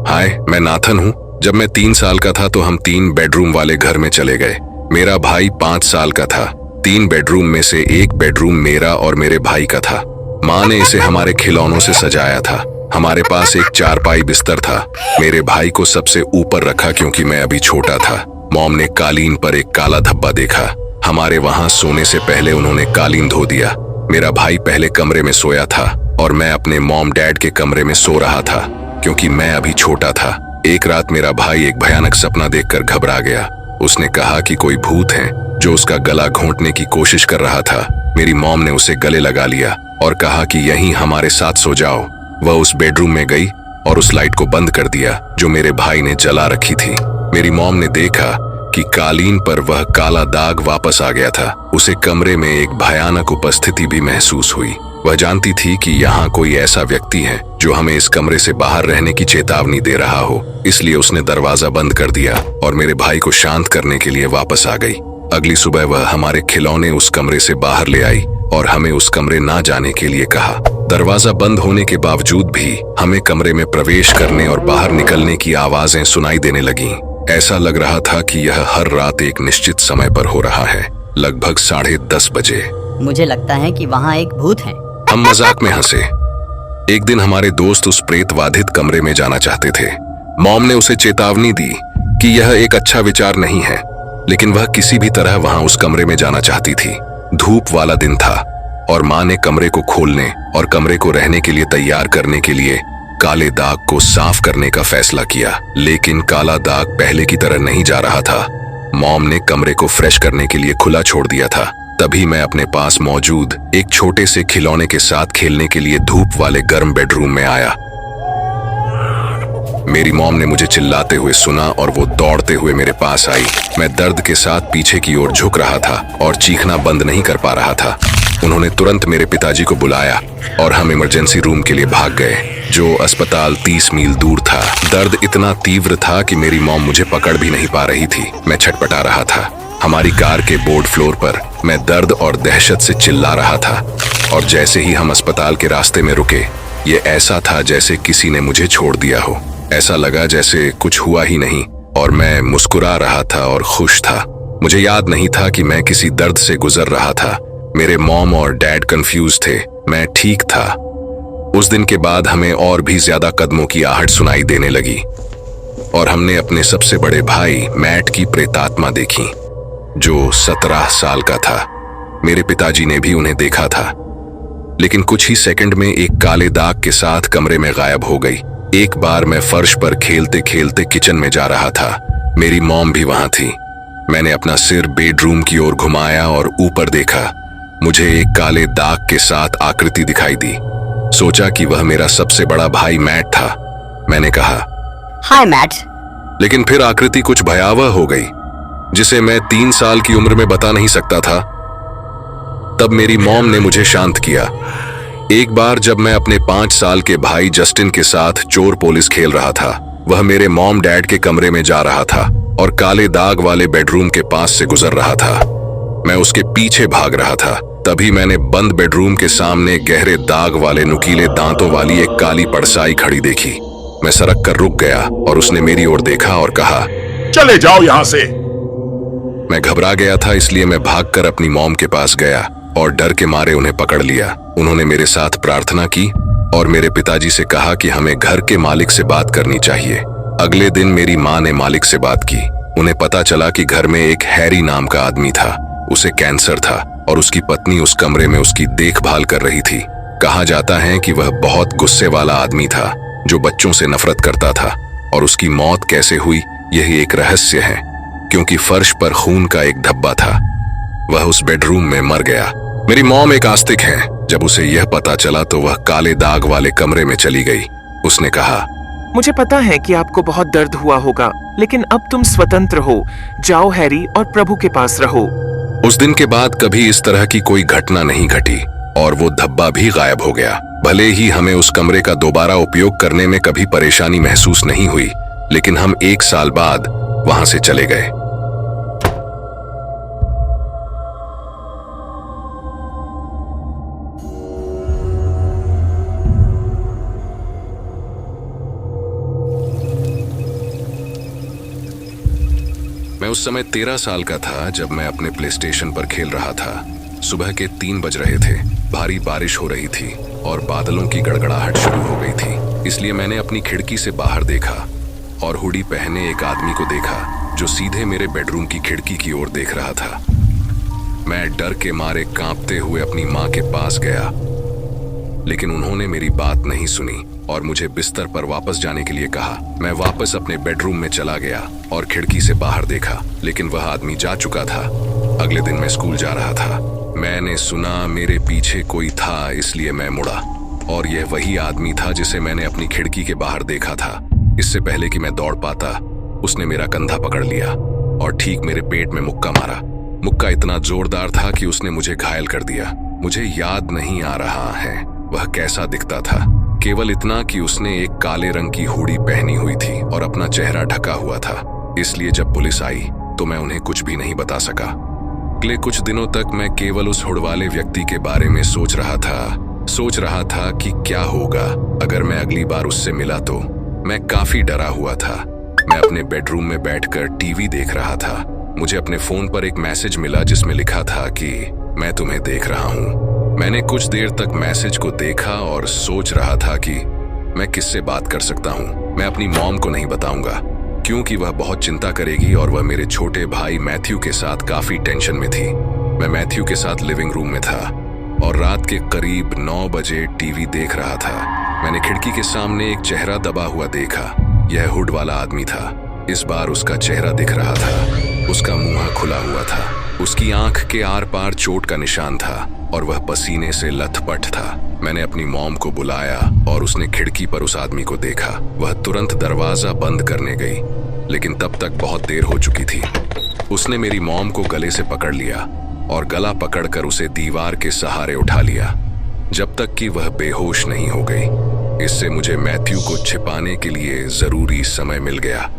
हाय, मैं नाथन हूं। जब मैं 3 साल का था तो हम 3 बेडरूम वाले घर में चले गए। मेरा भाई 5 साल का था। 3 बेडरूम में से एक बेडरूम मेरा और मेरे भाई का था। माँ ने इसे हमारे खिलौनों से सजाया था। हमारे पास एक 4पाई बिस्तर था। मेरे भाई को सबसे ऊपर रखा क्योंकि मैं अभी छोटा था। मॉम ने कालीन पर एक काला धब्बा देखा। हमारे वहां सोने से पहले उन्होंने कालीन धो दिया। मेरा भाई पहले कमरे में सोया था और मैं अपने मॉम डैड के कमरे में सो रहा था क्योंकि मैं अभी छोटा था। एक रात मेरा भाई एक भयानक सपना देखकर घबरा गया। उसने कहा कि कोई भूत है जो उसका गला घोंटने की कोशिश कर रहा था। मेरी मॉम ने उसे गले लगा लिया और कहा कि यहीं हमारे साथ सो जाओ। वह उस बेडरूम में गई और उस लाइट को बंद कर दिया जो मेरे भाई ने जला रखी थी। मेरी मॉम ने देखा कि कालीन पर वह काला दाग वापस आ गया था। उसे कमरे में एक भयानक उपस्थिति भी महसूस हुई। वह जानती थी कि यहाँ कोई ऐसा व्यक्ति है जो हमें इस कमरे से बाहर रहने की चेतावनी दे रहा हो, इसलिए उसने दरवाजा बंद कर दिया और मेरे भाई को शांत करने के लिए वापस आ गई। अगली सुबह वह हमारे खिलौने उस कमरे से बाहर ले आई और हमें उस कमरे ना जाने के लिए कहा। दरवाजा बंद होने के बावजूद भी हमें कमरे में प्रवेश करने और बाहर निकलने की आवाजें सुनाई देने लगीं। ऐसा लग रहा था कि यह हर रात एक निश्चित समय पर हो रहा है, लगभग 10:30 बजे। मुझे लगता है कि वहाँ एक भूत है। हम मजाक में हंसे। एक दिन हमारे दोस्त उस प्रेतवाधित कमरे में जाना चाहते थे। मॉम ने उसे चेतावनी दी कि यह एक अच्छा विचार नहीं है, लेकिन वह किसी भी तरह वहां उस कमरे में जाना चाहती थी। धूप वाला दिन था और माँ ने कमरे को खोलने और कमरे को रहने के लिए तैयार करने के लिए काले दाग को साफ करने का फैसला किया, लेकिन काला दाग पहले की तरह नहीं जा रहा था। मॉम ने कमरे को फ्रेश करने के लिए खुला छोड़ दिया था। तभी मैं अपने पास मौजूद एक छोटे से खिलौने के साथ खेलने के लिए धूप वाले गर्म बेडरूम में आया। मेरी मॉम ने मुझे चिल्लाते हुए सुना और वो दौड़ते हुए मेरे पास आई। मैं दर्द के साथ पीछे की ओर झुक रहा था और चीखना बंद नहीं कर पा रहा था। उन्होंने तुरंत मेरे पिताजी को बुलाया और हम इमरजेंसी रूम के लिए भाग गए, जो अस्पताल 30 मील दूर था। दर्द इतना तीव्र था कि मेरी मॉम मुझे पकड़ भी नहीं पा रही थी। मैं छटपटा रहा था। हमारी कार के बोर्ड फ्लोर पर मैं दर्द और दहशत से चिल्ला रहा था, और जैसे ही हम अस्पताल के रास्ते में रुके, ये ऐसा था जैसे किसी ने मुझे छोड़ दिया हो। ऐसा लगा जैसे कुछ हुआ ही नहीं, और मैं मुस्कुरा रहा था और खुश था। मुझे याद नहीं था कि मैं किसी दर्द से गुजर रहा था। मेरे मॉम और डैड कंफ्यूज थे, मैं ठीक था। उस दिन के बाद हमें और भी ज्यादा कदमों की आहट सुनाई देने लगी, और हमने अपने सबसे बड़े भाई मैट की प्रेतात्मा देखी, जो 17 साल का था। मेरे पिताजी ने भी उन्हें देखा था, लेकिन कुछ ही सेकंड में एक काले दाग के साथ कमरे में गायब हो गई। एक बार मैं फर्श पर खेलते खेलते किचन में जा रहा था। मेरी मॉम भी वहां थी। मैंने अपना सिर बेडरूम की ओर घुमाया और ऊपर देखा। मुझे एक काले दाग के साथ आकृति दिखाई दी। सोचा कि वह मेरा सबसे बड़ा भाई मैट था। मैंने कहा, हाय मैट। लेकिन फिर आकृति कुछ भयावह हो गई, जिसे मैं 3 साल की उम्र में बता नहीं सकता था। तब मेरी मॉम ने मुझे शांत किया। एक बार जब मैं अपने 5 साल के भाई जस्टिन के साथ चोर पुलिस खेल रहा था, वह मेरे मॉम डैड के कमरे में जा रहा था और काले दाग वाले बेडरूम के पास से गुजर रहा था। मैं उसके पीछे भाग रहा था। तभी मैंने बंद बेडरूम के सामने गहरे दाग वाले नुकीले दांतों वाली एक काली पड़साई खड़ी देखी। मैं सरक कर रुक गया और उसने मेरी ओर देखा और कहा, चले जाओ यहां से। मैं घबरा गया था, इसलिए मैं भागकर अपनी मॉम के पास गया और डर के मारे उन्हें पकड़ लिया। उन्होंने मेरे साथ प्रार्थना की और मेरे पिताजी से कहा कि हमें घर के मालिक से बात करनी चाहिए। अगले दिन मेरी माँ ने मालिक से बात की। उन्हें पता चला कि घर में एक हैरी नाम का आदमी था। उसे कैंसर था और उसकी पत्नी उस कमरे में उसकी देखभाल कर रही थी। कहा जाता है कि वह बहुत गुस्से वाला आदमी था, जो बच्चों से नफरत करता था, और उसकी मौत कैसे हुई यही एक रहस्य है, क्योंकि फर्श पर खून का एक धब्बा था। वह उस बेडरूम में मर गया। मेरी मॉम एक आस्तिक है। जब उसे यह पता चला तो वह काले दाग वाले कमरे में चली गई। उसने कहा, मुझे पता है कि आपको बहुत दर्द हुआ होगा, लेकिन अब तुम स्वतंत्र हो। जाओ हैरी और प्रभु के पास रहो। उस दिन के बाद कभी इस तरह की कोई घटना नहीं घटी और वो धब्बा भी गायब हो गया। भले ही हमें उस कमरे का दोबारा उपयोग करने में कभी परेशानी महसूस नहीं हुई, लेकिन हम 1 साल बाद वहां से चले गए। मैं उस समय 13 साल का था जब मैं अपने प्ले स्टेशन पर खेल रहा था। सुबह के 3 बज रहे थे। भारी बारिश हो रही थी और बादलों की गड़गड़ाहट शुरू हो गई थी। इसलिए मैंने अपनी खिड़की से बाहर देखा और हुडी पहने एक आदमी को देखा, जो सीधे मेरे बेडरूम की खिड़की की ओर देख रहा था। मैं डर के मारे कांपते हुए अपनी माँ के पास गया, लेकिन उन्होंने मेरी बात नहीं सुनी और मुझे बिस्तर पर वापस जाने के लिए कहा। मैं वापस अपने बेडरूम में चला गया और खिड़की से बाहर देखा, लेकिन वह आदमी जा चुका था। अगले दिन मैं स्कूल जा रहा था। मैंने सुना मेरे पीछे कोई था, इसलिए मैं मुड़ा, और यह वही आदमी था जिसे मैंने अपनी खिड़की के बाहर देखा था। इससे पहले कि मैं दौड़ पाता, उसने मेरा कंधा पकड़ लिया और ठीक मेरे पेट में मुक्का मारा। मुक्का इतना जोरदार था कि उसने मुझे घायल कर दिया। मुझे याद नहीं आ रहा है वह कैसा दिखता था, केवल इतना कि उसने एक काले रंग की हुडी पहनी हुई थी और अपना चेहरा ढका हुआ था। इसलिए जब पुलिस आई तो मैं उन्हें कुछ भी नहीं बता सका। अगले कुछ दिनों तक मैं केवल उस हुड वाले व्यक्ति के बारे में सोच रहा था कि क्या होगा अगर मैं अगली बार उससे मिला तो। मैं काफी डरा हुआ था। मैं अपने बेडरूम में बैठकर टीवी देख रहा था। मुझे अपने फोन पर एक मैसेज मिला जिसमें लिखा था कि मैं तुम्हें देख रहा हूँ। मैंने कुछ देर तक मैसेज को देखा और सोच रहा था कि मैं किससे बात कर सकता हूँ। मैं अपनी मॉम को नहीं बताऊंगा, क्योंकि वह बहुत चिंता करेगी और वह मेरे छोटे भाई मैथ्यू के साथ काफी टेंशन में थी। मैं मैथ्यू के साथ लिविंग रूम में था और रात के करीब 9 बजे टीवी देख रहा था। मैंने खिड़की के सामने एक चेहरा दबा हुआ देखा। यह हुड वाला आदमी था। इस बार उसका चेहरा दिख रहा था। उसका मुंह खुला हुआ था उसकी आंख के आर पार चोट का निशान था और वह पसीने से लथपथ था। मैंने अपनी मॉम को बुलाया और उसने खिड़की पर उस आदमी को देखा। वह तुरंत दरवाजा बंद करने गई, लेकिन तब तक बहुत देर हो चुकी थी। उसने मेरी मॉम को गले से पकड़ लिया और गला पकड़कर उसे दीवार के सहारे उठा लिया जब तक कि वह बेहोश नहीं हो गई। इससे मुझे मैथ्यू को छिपाने के लिए जरूरी समय मिल गया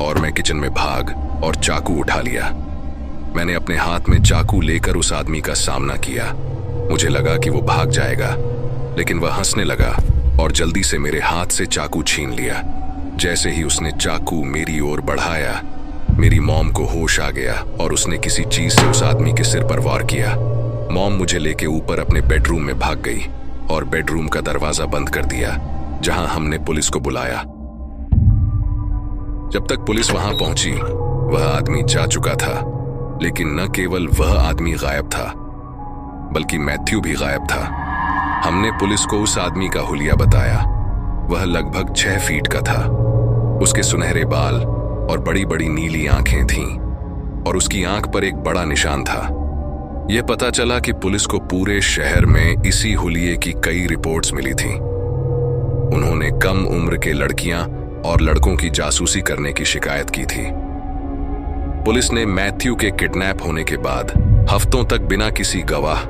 और मैं किचन में भाग और चाकू उठा लिया। मैंने अपने हाथ में चाकू लेकर उस आदमी का सामना किया। मुझे लगा कि वो भाग जाएगा, लेकिन वह हंसने लगा और जल्दी से मेरे हाथ से चाकू छीन लिया। जैसे ही उसने चाकू मेरी ओर बढ़ाया, मेरी मॉम को होश आ गया और उसने किसी चीज से उस आदमी के सिर पर वार किया। मॉम मुझे लेके ऊपर अपने बेडरूम में भाग गई और बेडरूम का दरवाजा बंद कर दिया, जहां हमने पुलिस को बुलाया। जब तक पुलिस वहां पहुंची, वह आदमी जा चुका था। लेकिन न केवल वह आदमी गायब था, बल्कि मैथ्यू भी गायब था। हमने पुलिस को उस आदमी का हुलिया बताया। वह लगभग 6 फीट का था। उसके सुनहरे बाल और बड़ी बड़ी नीली आंखें थीं और उसकी आंख पर एक बड़ा निशान था। यह पता चला कि पुलिस को पूरे शहर में इसी हुलिये की कई रिपोर्ट्स मिली थीं। उन्होंने कम उम्र के लड़कियां और लड़कों की जासूसी करने की शिकायत की थी। पुलिस ने मैथ्यू के किडनैप होने के बाद हफ्तों तक बिना किसी गवाह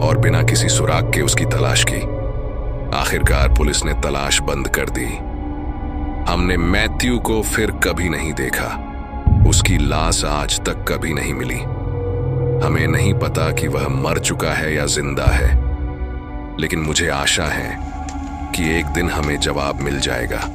और बिना किसी सुराग के उसकी तलाश की। आखिरकार पुलिस ने तलाश बंद कर दी। हमने मैथ्यू को फिर कभी नहीं देखा। उसकी लाश आज तक कभी नहीं मिली। हमें नहीं पता कि वह मर चुका है या जिंदा है, लेकिन मुझे आशा है कि एक दिन हमें जवाब मिल जाएगा।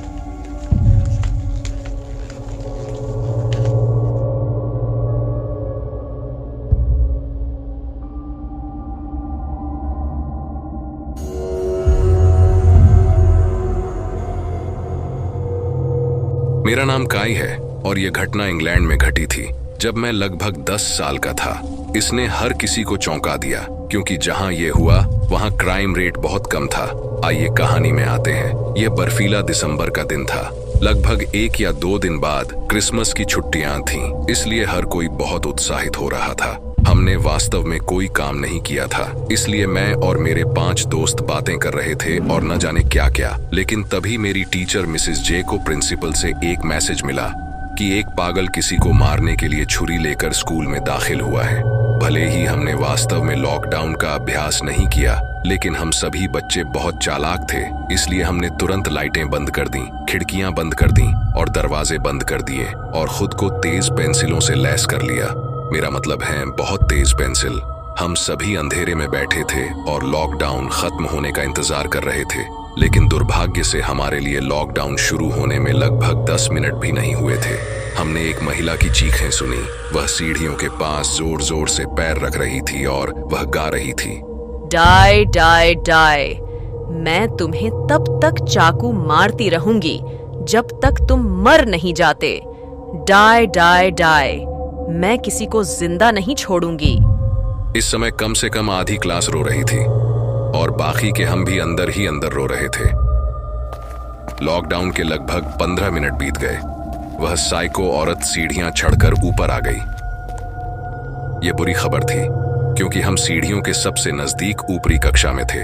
मेरा नाम काई है और यह घटना इंग्लैंड में घटी थी जब मैं लगभग 10 साल का था। इसने हर किसी को चौंका दिया, क्योंकि जहां यह हुआ वहां क्राइम रेट बहुत कम था। आइए कहानी में आते हैं। यह बर्फीला दिसंबर का दिन था। लगभग 1 या 2 दिन बाद क्रिसमस की छुट्टियां थीं, इसलिए हर कोई बहुत उत्साहित हो रहा था। हमने वास्तव में कोई काम नहीं किया था, इसलिए मैं और मेरे 5 दोस्त बातें कर रहे थे और न जाने क्या क्या। लेकिन तभी मेरी टीचर मिसेस जे को प्रिंसिपल से एक मैसेज मिला कि एक पागल किसी को मारने के लिए छुरी लेकर स्कूल में दाखिल हुआ है। भले ही हमने वास्तव में लॉकडाउन का अभ्यास नहीं किया, लेकिन हम सभी बच्चे बहुत चालाक थे, इसलिए हमने तुरंत लाइटें बंद कर दी, खिड़कियां बंद कर दी और दरवाजे बंद कर दिए और खुद को तेज पेंसिलों से लैस कर लिया। मेरा मतलब है बहुत तेज पेंसिल। हम सभी अंधेरे में बैठे थे और लॉकडाउन खत्म होने का इंतजार कर रहे थे। लेकिन दुर्भाग्य से हमारे लिए लॉकडाउन शुरू होने में लगभग 10 मिनट भी नहीं हुए थे। हमने एक महिला की चीखें सुनी। वह सीढ़ियों के पास जोर जोर से पैर रख रही थी और वह गा रही थी, डाई डाई डाई, मैं तुम्हें तब तक चाकू मारती रहूंगी जब तक तुम मर नहीं जाते। डाई डाई डाई, मैं किसी को जिंदा नहीं छोड़ूंगी। इस समय कम से कम आधी क्लास रो रही थी और बाकी के हम भी अंदर ही अंदर रो रहे थे। लॉकडाउन के लगभग 15 मिनट बीत गए। वह साइको औरत सीढ़ियां चढ़कर ऊपर आ गई। यह बुरी खबर थी, क्योंकि हम सीढ़ियों के सबसे नजदीक ऊपरी कक्षा में थे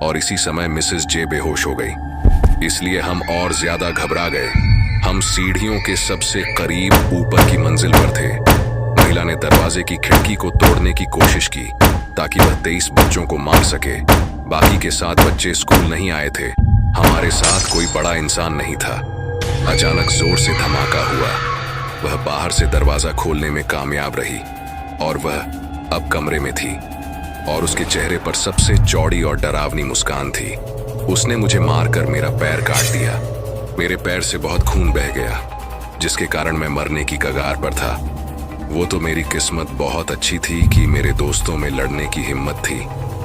और इसी समय मिसेस जे बेहोश हो गई। इसलिए हम और ज्यादा घबरा गए। हम सीढ़ियों के सबसे करीब ऊपर की मंजिल पर थे। महिला ने दरवाजे की खिड़की को तोड़ने की कोशिश की ताकि वह 23 बच्चों को मार सके। बाकी के 7 बच्चे स्कूल नहीं आए थे। हमारे साथ कोई बड़ा इंसान नहीं था। अचानक जोर से धमाका हुआ। वह बाहर से दरवाजा खोलने में कामयाब रही और वह अब कमरे में थी और उसके चेहरे पर सबसे चौड़ी और डरावनी मुस्कान थी। उसने मुझे मारकर मेरा पैर काट दिया। मेरे पैर से बहुत खून बह गया, जिसके कारण मैं मरने की कगार पर था। वो तो मेरी किस्मत बहुत अच्छी थी कि मेरे दोस्तों में लड़ने की हिम्मत थी।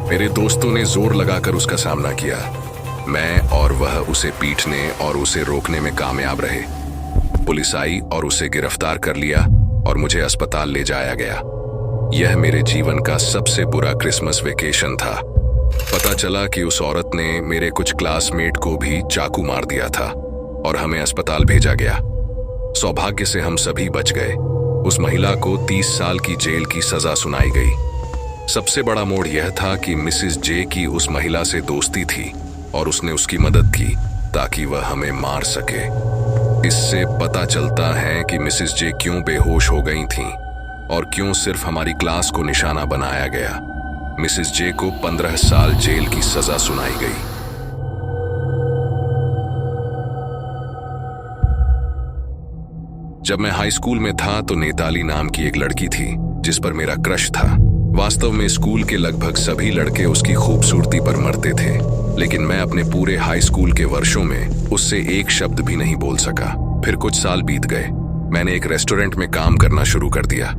मेरे दोस्तों ने जोर लगाकर उसका सामना किया। मैं और वह उसे पीटने और उसे रोकने में कामयाब रहे। पुलिस आई और उसे गिरफ्तार कर लिया और मुझे अस्पताल ले जाया गया। यह मेरे जीवन का सबसे बुरा क्रिसमस वेकेशन था। पता चला कि उस औरत ने मेरे कुछ क्लासमेट को भी चाकू मार दिया था और हमें अस्पताल भेजा गया। सौभाग्य से हम सभी बच गए, उस महिला को 30 साल की जेल की सजा सुनाई गई। सबसे बड़ा मोड़ यह था कि मिसेस जे की उस महिला से दोस्ती थी और उसने उसकी मदद की ताकि वह हमें मार सके। इससे पता चलता है कि मिसेस जे क्यों बेहोश हो गई थीं और क्यों सिर्फ हमारी क्लास को निशाना बनाया गया। मिसेस जे को 15 साल जेल की सजा सुनाई गई। जब मैं हाई स्कूल में था तो नेताली नाम की एक लड़की थी जिस पर मेरा क्रश था। वास्तव में स्कूल के लगभग सभी लड़के उसकी खूबसूरती पर मरते थे, लेकिन मैं अपने पूरे हाई स्कूल के वर्षों में उससे एक शब्द भी नहीं बोल सका। फिर कुछ साल बीत गए। मैंने एक रेस्टोरेंट में काम करना शुरू कर दिया।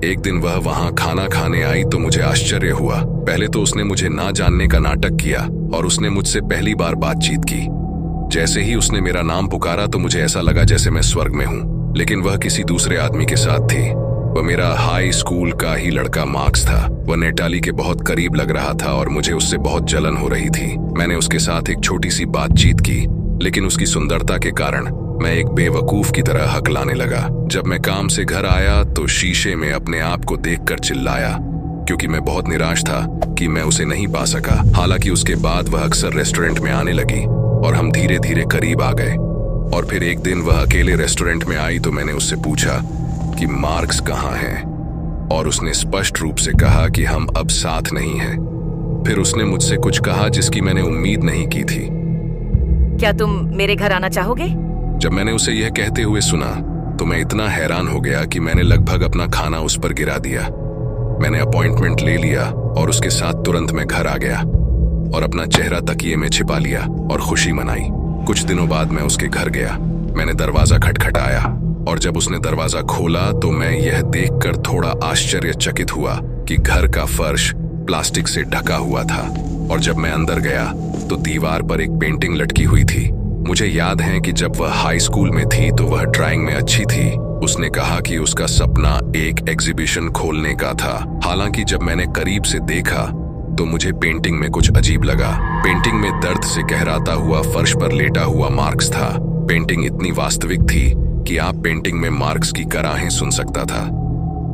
एक दिन वह वहां खाना खाने आई तो मुझे आश्चर्य हुआ। पहले तो उसने मुझे ना जानने का नाटक किया और उसने मुझसे पहली बार बातचीत की। जैसे ही उसने मेरा नाम पुकारा तो मुझे ऐसा लगा जैसे मैं स्वर्ग में हूँ, लेकिन वह किसी दूसरे आदमी के साथ थी। वह मेरा हाई स्कूल का ही लड़का मार्क्स था। वह नेटाली के बहुत करीब लग रहा था और मुझे उससे बहुत जलन हो रही थी। मैंने उसके साथ एक छोटी सी बातचीत की, लेकिन उसकी सुंदरता के कारण मैं एक बेवकूफ की तरह हकलाने लगा। जब मैं काम से घर आया तो शीशे में अपने आप को देखकर चिल्लाया, क्योंकि मैं बहुत निराश था कि मैं उसे नहीं पा सका। हालांकि उसके बाद वह अक्सर रेस्टोरेंट में आने लगी और हम धीरे धीरे करीब आ गए। और फिर एक दिन वह अकेले रेस्टोरेंट में आई तो मैंने उससे पूछा कि मार्क्स कहाँ है, और उसने स्पष्ट रूप से कहा कि हम अब साथ नहीं हैं। फिर उसने मुझसे कुछ कहा जिसकी मैंने उम्मीद नहीं की थी। क्या तुम मेरे घर आना चाहोगे? जब मैंने उसे यह कहते हुए सुना तो मैं इतना हैरान हो गया कि मैंने लगभग अपना खाना उस पर गिरा दिया। मैंने अपॉइंटमेंट ले लिया और उसके साथ तुरंत मैं घर आ गया और अपना चेहरा तकिए में छिपा लिया और खुशी मनाई। कुछ दिनों बाद मैं उसके घर गया। मैंने दरवाजा खटखटाया और जब उसने दरवाजा खोला तो मैं यह देखकर थोड़ा आश्चर्यचकित हुआ कि घर का फर्श प्लास्टिक से ढका हुआ था। और जब मैं अंदर गया तो दीवार पर एक पेंटिंग लटकी हुई थी। मुझे याद है कि जब वह हाई स्कूल में थी तो वह ड्राइंग में अच्छी थी। उसने कहा कि उसका सपना एक एग्जीबिशन खोलने का था। हालांकि जब मैंने करीब से देखा तो मुझे पेंटिंग में कुछ अजीब लगा। पेंटिंग में दर्द से कहराता हुआ फर्श पर लेटा हुआ मार्क्स था। पेंटिंग इतनी वास्तविक थी कि आप पेंटिंग में मार्क्स की कराहें सुन सकता था।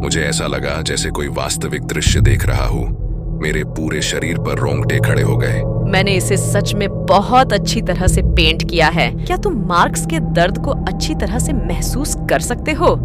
मुझे ऐसा लगा जैसे कोई वास्तविक दृश्य देख रहा हूँ। मेरे पूरे शरीर पर रोंगटे खड़े हो गए। मैंने इसे सच में बहुत अच्छी तरह से पेंट किया है। क्या तुम मार्क्स के दर्द को अच्छी तरह से महसूस कर सकते हो?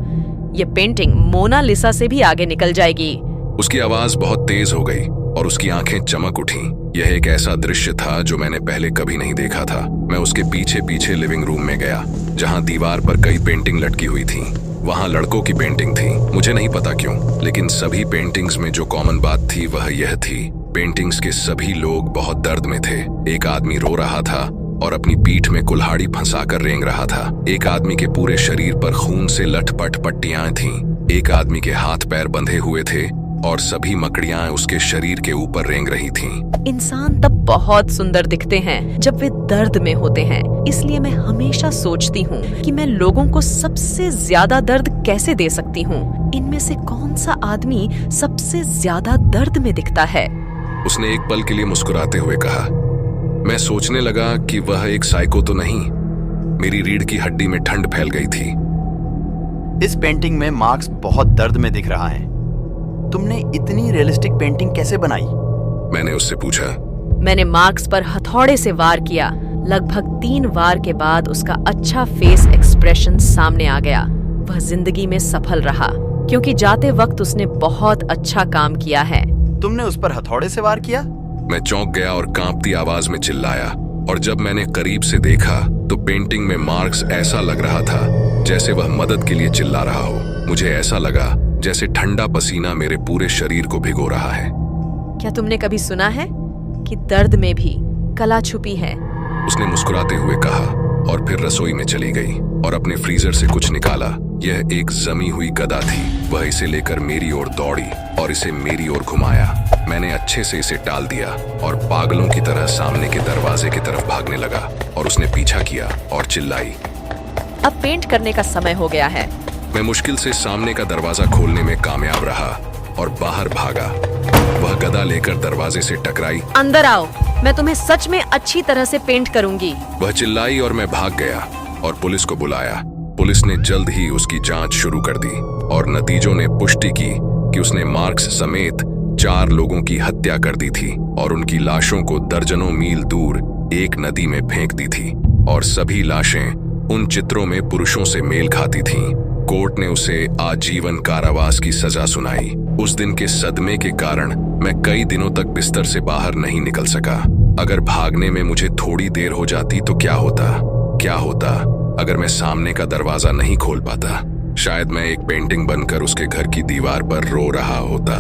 ये पेंटिंग मोनालिसा से भी आगे निकल जाएगी। उसकी आवाज बहुत तेज हो गई और उसकी आंखें चमक उठीं। यह एक ऐसा दृश्य था जो मैंने पहले कभी नहीं देखा था। मैं उसके पीछे पीछे लिविंग रूम में गया जहां दीवार पर कई पेंटिंग लटकी हुई थीं। वहां लड़कों की पेंटिंग थी। मुझे नहीं पता क्यों, लेकिन सभी पेंटिंग्स में जो कॉमन बात थी वह यह थी, पेंटिंग्स के सभी लोग बहुत दर्द में थे। एक आदमी रो रहा था और अपनी पीठ में कुल्हाड़ी फंसाकर रेंग रहा था। एक आदमी के पूरे शरीर पर खून से लटपट पट्टियां थीं। एक आदमी के हाथ पैर बंधे हुए थे और सभी मकड़ियां उसके शरीर के ऊपर रेंग रही थीं। इंसान तब बहुत सुंदर दिखते हैं जब वे दर्द में होते हैं। इसलिए मैं हमेशा सोचती हूँ कि मैं लोगों को सबसे ज्यादा दर्द कैसे दे सकती हूँ। इनमें से कौन सा आदमी सबसे ज्यादा दर्द में दिखता है? उसने एक पल के लिए मुस्कुराते हुए कहा। मैं सोचने लगा कि वह एक साइको तो नहीं। मेरी रीढ़ की हड्डी में ठंड फैल गई थी। इस पेंटिंग में मार्क्स बहुत दर्द में दिख रहा है। तुमने इतनी रियलिस्टिक पेंटिंग कैसे बनाई? मैंने उससे पूछा। मैंने मार्क्स पर हथौड़े से वार किया। लगभग 3 वार के बाद उसका अच्छा फेस एक्सप्रेशन सामने आ गया। वह जिंदगी में सफल रहा क्योंकि जाते वक्त उसने बहुत अच्छा काम किया है। तुमने उस पर हथौड़े से वार किया? मैं चौंक गया और कांपती आवाज में चिल्लाया। और जब मैंने करीब से देखा तो पेंटिंग में मार्क्स ऐसा लग रहा था जैसे वह मदद के लिए चिल्ला रहा हो। मुझे ऐसा लगा जैसे ठंडा पसीना मेरे पूरे शरीर को भिगो रहा है। क्या तुमने कभी सुना है कि दर्द में भी कला छुपी है? उसने मुस्कुराते हुए कहा और फिर रसोई में चली गई और अपने फ्रीजर से कुछ निकाला। यह एक जमी हुई गदा थी। वह इसे लेकर मेरी ओर दौड़ी और इसे मेरी ओर घुमाया। मैंने अच्छे से इसे टाल दिया और पागलों की तरह सामने के दरवाजे की तरफ भागने लगा और उसने पीछा किया और चिल्लाई, अब पेंट करने का समय हो गया है। मैं मुश्किल से सामने का दरवाजा खोलने में कामयाब रहा और बाहर भागा। वह गदा लेकर दरवाजे से टकराई। अंदर आओ, मैं तुम्हें सच में अच्छी तरह से पेंट करूंगी। वह चिल्लाई और मैं भाग गया और पुलिस को बुलाया। पुलिस ने जल्द ही उसकी जांच शुरू कर दी। और नतीजों ने पुष्टि की कि उसने मार्क्स समेत 4 लोगों की हत्या कर दी थी और उनकी लाशों को दर्जनों मील दूर एक नदी में फेंक दी थी और सभी लाशें उन चित्रों में पुरुषों से मेल खाती थीं। कोर्ट ने उसे आजीवन कारावास की सजा सुनाई। उस दिन के सदमे के कारण मैं कई दिनों तक बिस्तर से बाहर नहीं निकल सका। अगर भागने में मुझे थोड़ी देर हो जाती तो क्या होता अगर मैं सामने का दरवाजा नहीं खोल पाता। शायद मैं एक पेंटिंग बनकर उसके घर की दीवार पर रो रहा होता।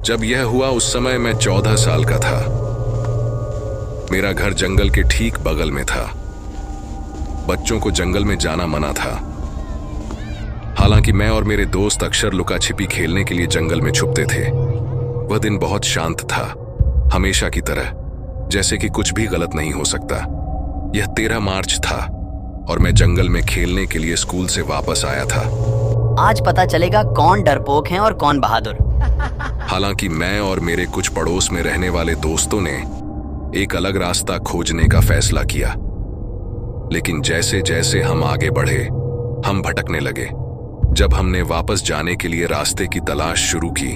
जब यह हुआ उस समय मैं 14 साल का था। मेरा घर जंगल के ठीक बगल में था। बच्चों को जंगल में जाना मना था। हालांकि मैं और मेरे दोस्त अक्सर लुका छिपी खेलने के लिए जंगल में छुपते थे। वह दिन बहुत शांत था, हमेशा की तरह, जैसे कि कुछ भी गलत नहीं हो सकता। यह 13 मार्च था और मैं जंगल में खेलने के लिए स्कूल से वापस आया था। आज पता चलेगा कौन डरपोक हैं और कौन बहादुर। हालांकि मैं और मेरे कुछ पड़ोस में रहने वाले दोस्तों ने एक अलग रास्ता खोजने का फैसला किया, लेकिन जैसे जैसे हम आगे बढ़े हम भटकने लगे। जब हमने वापस जाने के लिए रास्ते की तलाश शुरू की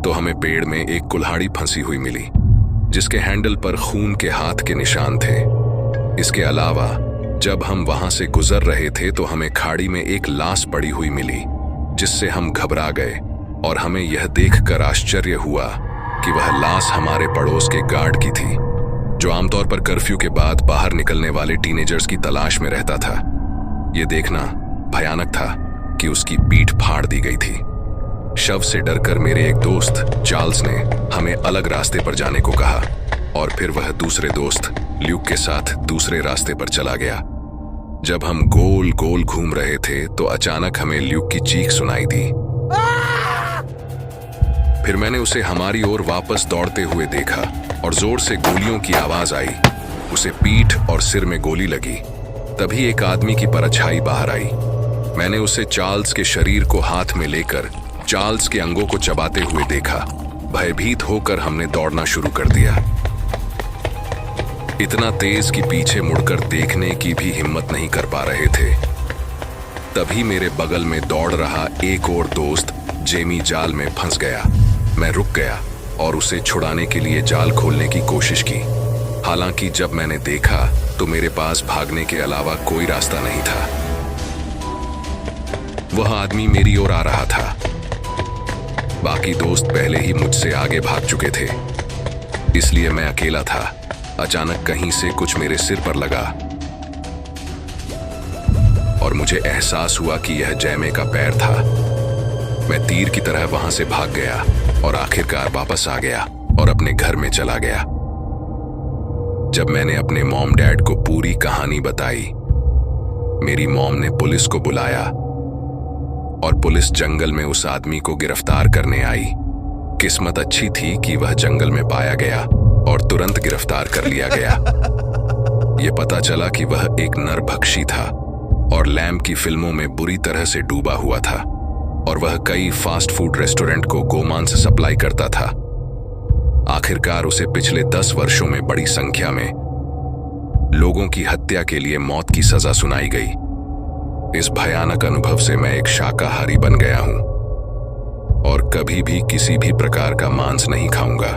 तो हमें पेड़ में एक कुल्हाड़ी फंसी हुई मिली, जिसके हैंडल पर खून के हाथ के निशान थे। इसके अलावा जब हम वहां से गुजर रहे थे तो हमें खाड़ी में एक लाश पड़ी हुई मिली, जिससे हम घबरा गए और हमें यह देखकर आश्चर्य हुआ कि वह लाश हमारे पड़ोस के गार्ड की थी, जो आमतौर पर कर्फ्यू के बाद बाहर निकलने वाले टीनेजर्स की तलाश में रहता था। यह देखना भयानक था कि उसकी पीठ फाड़ दी गई थी। शव से डरकर मेरे एक दोस्त चार्ल्स ने हमें अलग रास्ते पर जाने को कहा और फिर वह दूसरे दोस्त ल्यूक के साथ दूसरे रास्ते पर चला गया। जब हम गोल गोल घूम रहे थे तो अचानक हमें ल्यूक की चीख सुनाई दी। फिर मैंने उसे हमारी ओर वापस दौड़ते हुए देखा और जोर से गोलियों की आवाज आई। उसे पीठ और सिर में गोली लगी। तभी एक आदमी की परछाई बाहर आई। मैंने उसे चार्ल्स के शरीर को हाथ में लेकर चार्ल्स के अंगों को चबाते हुए देखा। भयभीत होकर हमने दौड़ना शुरू कर दिया, इतना तेज कि पीछे मुड़कर देखने की भी हिम्मत नहीं कर पा रहे थे। तभी मेरे बगल में दौड़ रहा एक और दोस्त जेमी जाल में फंस गया। मैं रुक गया और उसे छुड़ाने के लिए जाल खोलने की कोशिश की। हालांकि जब मैंने देखा तो मेरे पास भागने के अलावा कोई रास्ता नहीं था। वह आदमी मेरी ओर आ रहा था। बाकी दोस्त पहले ही मुझसे आगे भाग चुके थे, इसलिए मैं अकेला था। अचानक कहीं से कुछ मेरे सिर पर लगा और मुझे एहसास हुआ कि यह जैमे का पैर था। मैं तीर की तरह वहां से भाग गया और आखिरकार वापस आ गया और अपने घर में चला गया। जब मैंने अपने मॉम डैड को पूरी कहानी बताई, मेरी मॉम ने पुलिस को बुलाया और पुलिस जंगल में उस आदमी को गिरफ्तार करने आई। किस्मत अच्छी थी कि वह जंगल में पाया गया और तुरंत गिरफ्तार कर लिया गया। यह पता चला कि वह एक नरभक्षी था और लैम्ब की फिल्मों में बुरी तरह से डूबा हुआ था और वह कई फास्ट फूड रेस्टोरेंट को गोमांस सप्लाई करता था। आखिरकार उसे पिछले 10 वर्षों में बड़ी संख्या में लोगों की हत्या के लिए मौत की सजा सुनाई गई। इस भयानक अनुभव से मैं एक शाकाहारी बन गया हूं और कभी भी किसी भी प्रकार का मांस नहीं खाऊंगा।